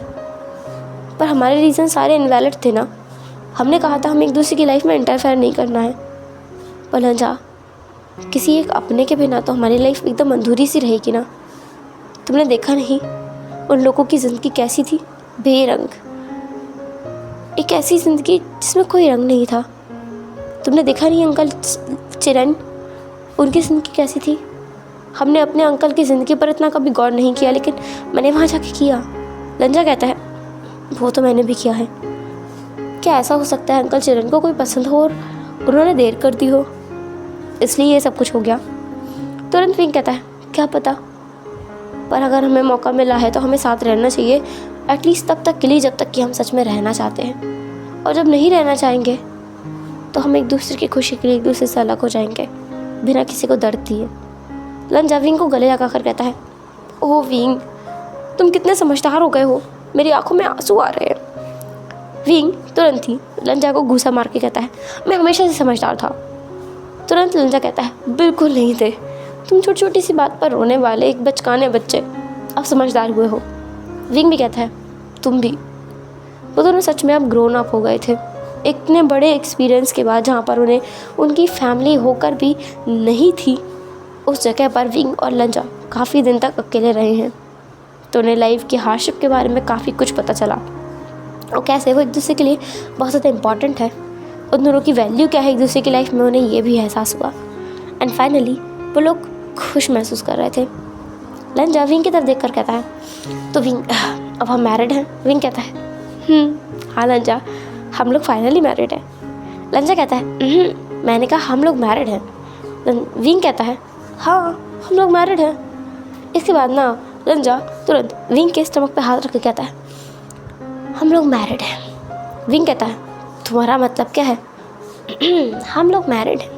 Speaker 1: पर हमारे रीज़न सारे इनवैलिड थे ना, हमने कहा था हमें एक दूसरे की लाइफ में इंटरफेयर नहीं करना है। पर लंजा किसी एक अपने के बिना तो हमारी लाइफ एकदम अधूरी सी रहेगी ना। तुमने देखा नहीं उन लोगों की ज़िंदगी कैसी थी, बेरंग, एक ऐसी ज़िंदगी जिसमें कोई रंग नहीं था। तुमने देखा नहीं अंकल चिरन, उनकी ज़िंदगी कैसी थी। हमने अपने अंकल की ज़िंदगी पर इतना कभी गौर नहीं किया, लेकिन मैंने वहाँ जाके किया। लंजा कहता है, वो तो मैंने भी किया है। क्या ऐसा हो सकता है अंकल चिरन को कोई पसंद हो और उन्होंने देर कर दी हो? इसलिए ये सब कुछ हो गया। तुरंत विंग कहता है क्या पता, पर अगर हमें मौका मिला है तो हमें साथ रहना चाहिए, एटलीस्ट तब तक के लिए जब तक कि हम सच में रहना चाहते हैं। और जब नहीं रहना चाहेंगे तो हम एक दूसरे की खुशी के लिए एक दूसरे से अलग हो जाएंगे बिना किसी को दर्द दिए। लंजा विंग को गले लगा कर कहता है ओह विंग, तुम कितने समझदार हो गए हो, मेरी आंखों में आंसू आ रहे हैं। विंग तुरंत ही लंजा को घूसा मार के कहता है मैं हमेशा से समझदार था। तुरंत लंजा कहता है बिल्कुल नहीं थे, तुम छोटी छोटी सी बात पर रोने वाले एक बचकाने बच्चे अब समझदार हुए हो। विंग भी कहता है तुम भी। वो दोनों सच में अब ग्रोन अप हो गए थे, इतने बड़े एक्सपीरियंस के बाद जहाँ पर उन्हें उनकी फैमिली होकर भी नहीं थी, उस जगह पर विंग और लंजा काफ़ी दिन तक अकेले रहे हैं। तो उन्हें लाइफ की हार्डशिप के बारे में काफ़ी कुछ पता चला और कैसे वो एक दूसरे के लिए बहुत ज़्यादा इम्पॉर्टेंट है, उन दोनों की वैल्यू क्या है एक दूसरे की लाइफ में, उन्हें ये भी एहसास हुआ। एंड फाइनली वो लोग खुश महसूस कर रहे थे। लंजा विंग की तरफ देख कर कहता है तो विंग अब हम मैरिड हैं। विंग कहता है हाँ लंजा, हम लोग फाइनली मैरिड हैं। लंजा कहता है मैंने कहा हम लोग मैरिड हैं। विंग कहता है हाँ हम लोग मैरिड हैं। इसके बाद ना लंजा तुरंत विंग के स्टमक पे हाथ रख के कहता है हम लोग मैरिड हैं। विंग कहता है तुम्हारा मतलब क्या है? हम लोग मैरिड हैं।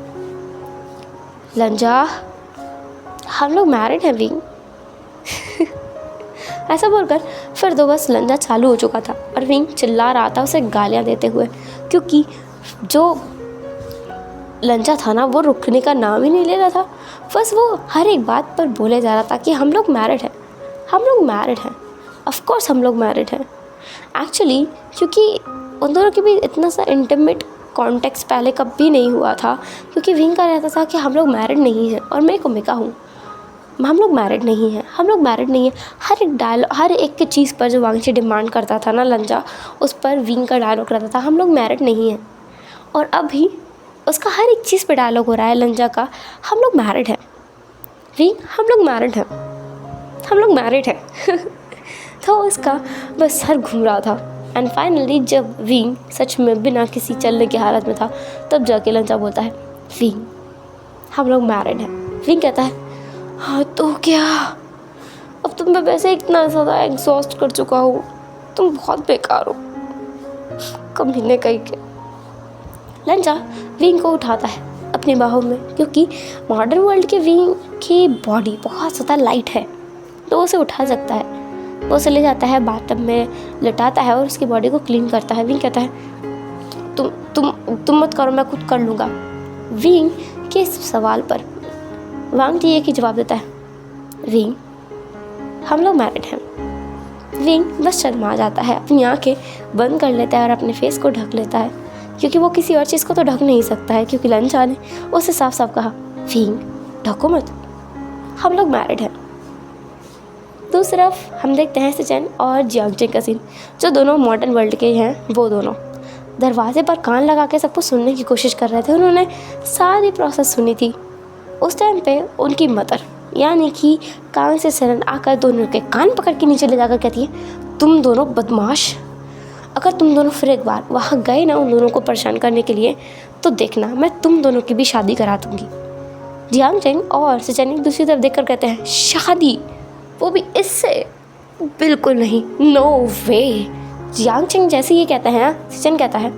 Speaker 1: लंजा हम लोग मैरिड हैं विंग। ऐसा बोलकर फिर दो बस लंजा चालू हो चुका था और विंग चिल्ला रहा था उसे गालियाँ देते हुए, क्योंकि जो लंजा था ना वो रुकने का नाम ही नहीं ले रहा था। बस वो हर एक बात पर बोले जा रहा था कि हम लोग मैरिड हैं, हम लोग मैरिड हैं, ऑफ कोर्स हम लोग मैरिड हैं। एक्चुअली क्योंकि उन दोनों के भी इतना सा इंटीमेट कॉन्टेक्स्ट पहले कभी नहीं हुआ था, क्योंकि विंग का रहता था कि हम लोग मैरिड नहीं हैं और मैं कोमिका हूँ, हम लोग मैरिड नहीं हैं, हम लोग मैरिड नहीं हैं। हर एक की चीज़ पर जो वांगची डिमांड करता था ना लंजा, उस पर विंग का डायलॉग रहता था हम लोग मैरिड नहीं हैं। और अभी उसका हर एक चीज़ पे डायलॉग हो रहा है लंजा का हम लोग मैरिड हैं। विंग हम लोग मैरिड हैं, हम लोग मैरिड हैं। तो उसका बस सर घूम रहा था। एंड फाइनली जब विंग सच में बिना किसी चलने की हालत में था, तब जाके लंजा बोलता है विंग हम लोग मैरिड हैं। विंग कहता है हाँ तो क्या, अब तुम मैं वैसे इतना ज़्यादा एग्जॉस्ट कर चुका हूँ, तुम बहुत बेकार हो, कमीने कहीं के। लंजा विंग को उठाता है अपनी बाहों में, क्योंकि मॉडर्न वर्ल्ड के विंग की बॉडी बहुत ज़्यादा लाइट है तो उसे उठा सकता है। वो उसे ले जाता है बाथटब में, लिटाता है और उसकी बॉडी को क्लीन करता है। विंग कहता है तुम मत करो, मैं खुद कर लूँगा। विंग के इस सवाल पर वांग जी एक ही जवाब देता है विंग हम लोग मैरिड हैं। विंग बस शर्मा जाता है, अपनी आंखें बंद कर लेता है और अपने फेस को ढक लेता है, क्योंकि वो किसी और चीज़ को तो ढक नहीं सकता है, क्योंकि लंजा ने उसे साफ साफ कहा विंग ढको मत, हम लोग मैरिड हैं। दूसरी तरफ हम देखते हैं सिचेन और जियांगचेंग का सीन, जो दोनों मॉडर्न वर्ल्ड के हैं। वो दोनों दरवाजे पर कान लगा के सबको सुनने की कोशिश कर रहे थे, उन्होंने सारी प्रोसेस सुनी थी। उस टाइम पे उनकी मदर यानी कि कान से सरन आकर दोनों के कान पकड़ के नीचे ले जाकर कहती है तुम दोनों बदमाश, अगर तुम दोनों फिर एक बार वहाँ गए ना उन दोनों को परेशान करने के लिए, तो देखना मैं तुम दोनों की भी शादी करा दूँगी। जियांगचेंग और सिचेन एक दूसरी तरफ देखकर कहते हैं शादी, वो भी इससे? बिल्कुल नहीं, नो वे। जियांगचेंग जैसे ये कहता है सिचेन कहता है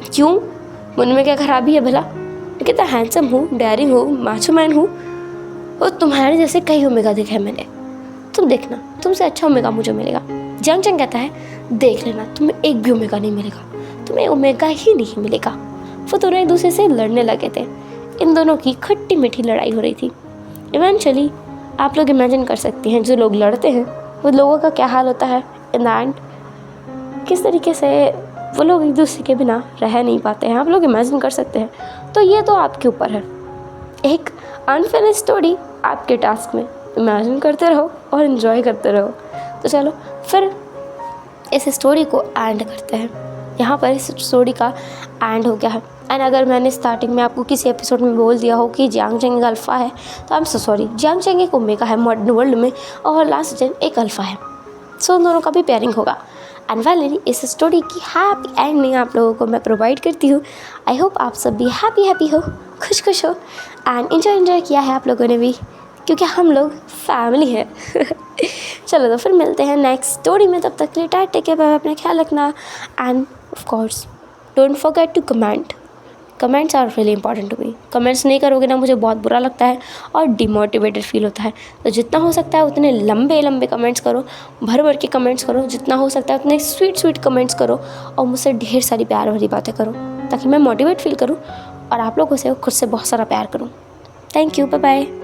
Speaker 1: क्यों, मन में क्या खराबी है भला, कितना हैंडसम हूँ, डेयरिंग हूँ, माचो मैन हूँ, और तुम्हारे जैसे कई ओमेगा देखे हैं मैंने, तुम देखना तुमसे अच्छा ओमेगा मुझे मिलेगा। जियांगचेंग कहता है देख लेना तुम्हें एक भी ओमेगा नहीं मिलेगा, तुम्हें ओमेगा ही नहीं मिलेगा। वो दोनों एक दूसरे से लड़ने लगे थे, इन दोनों की खट्टी मीठी लड़ाई हो रही थी। इवेंचुअली आप लोग इमेजिन कर सकते हैं जो लोग लड़ते हैं वो लोगों का क्या हाल होता है इन द एंड, किस तरीके से वो लोग एक दूसरे के बिना रह नहीं पाते हैं, आप लोग इमेजिन कर सकते हैं। तो ये तो आपके ऊपर है, एक अनफिनिश्ड स्टोरी आपके टास्क में, इमेजिन करते रहो और इन्जॉय करते रहो। तो चलो फिर इस स्टोरी को एंड करते हैं, यहाँ पर इस स्टोरी का एंड हो गया है। एंड अगर मैंने स्टार्टिंग में आपको किसी एपिसोड में बोल दिया हो कि जियांगचेंग एक अल्फ़ा है, तो आई एम सो सॉरी। जियांगचेंग एक ओमेगा है मॉडर्न वर्ल्ड में और लास्ट जेन एक अल्फ़ा है, सो उन दोनों का भी पेयरिंग होगा। एंड फाइनली इस स्टोरी की हैप्पी एंडिंग आप लोगों को मैं प्रोवाइड करती हूँ। आई होप आप सब भी हैप्पी हो, खुश हो। एंड एंजॉय किया है आप लोगों ने भी, क्योंकि हम लोग फैमिली है। चलो तो फिर मिलते हैं नेक्स्ट स्टोरी में, तब तक के लिए टेक केयर, बाय, अपना ख्याल रखना and of course don't forget to comment. Comments are really important to me. Comments नहीं करोगे ना मुझे बहुत बुरा लगता है और डिमोटिवेटेड फील होता है। तो जितना हो सकता है उतने लंबे लंबे कमेंट्स करो, भर भर के कमेंट्स करो, जितना हो सकता है उतने स्वीट स्वीट कमेंट्स करो और मुझसे ढेर सारी प्यार भरी बातें करो, ताकि मैं मोटिवेट फील करूँ और आप लोगों से खुद से बहुत सारा प्यार करूँ। Thank you, bye bye.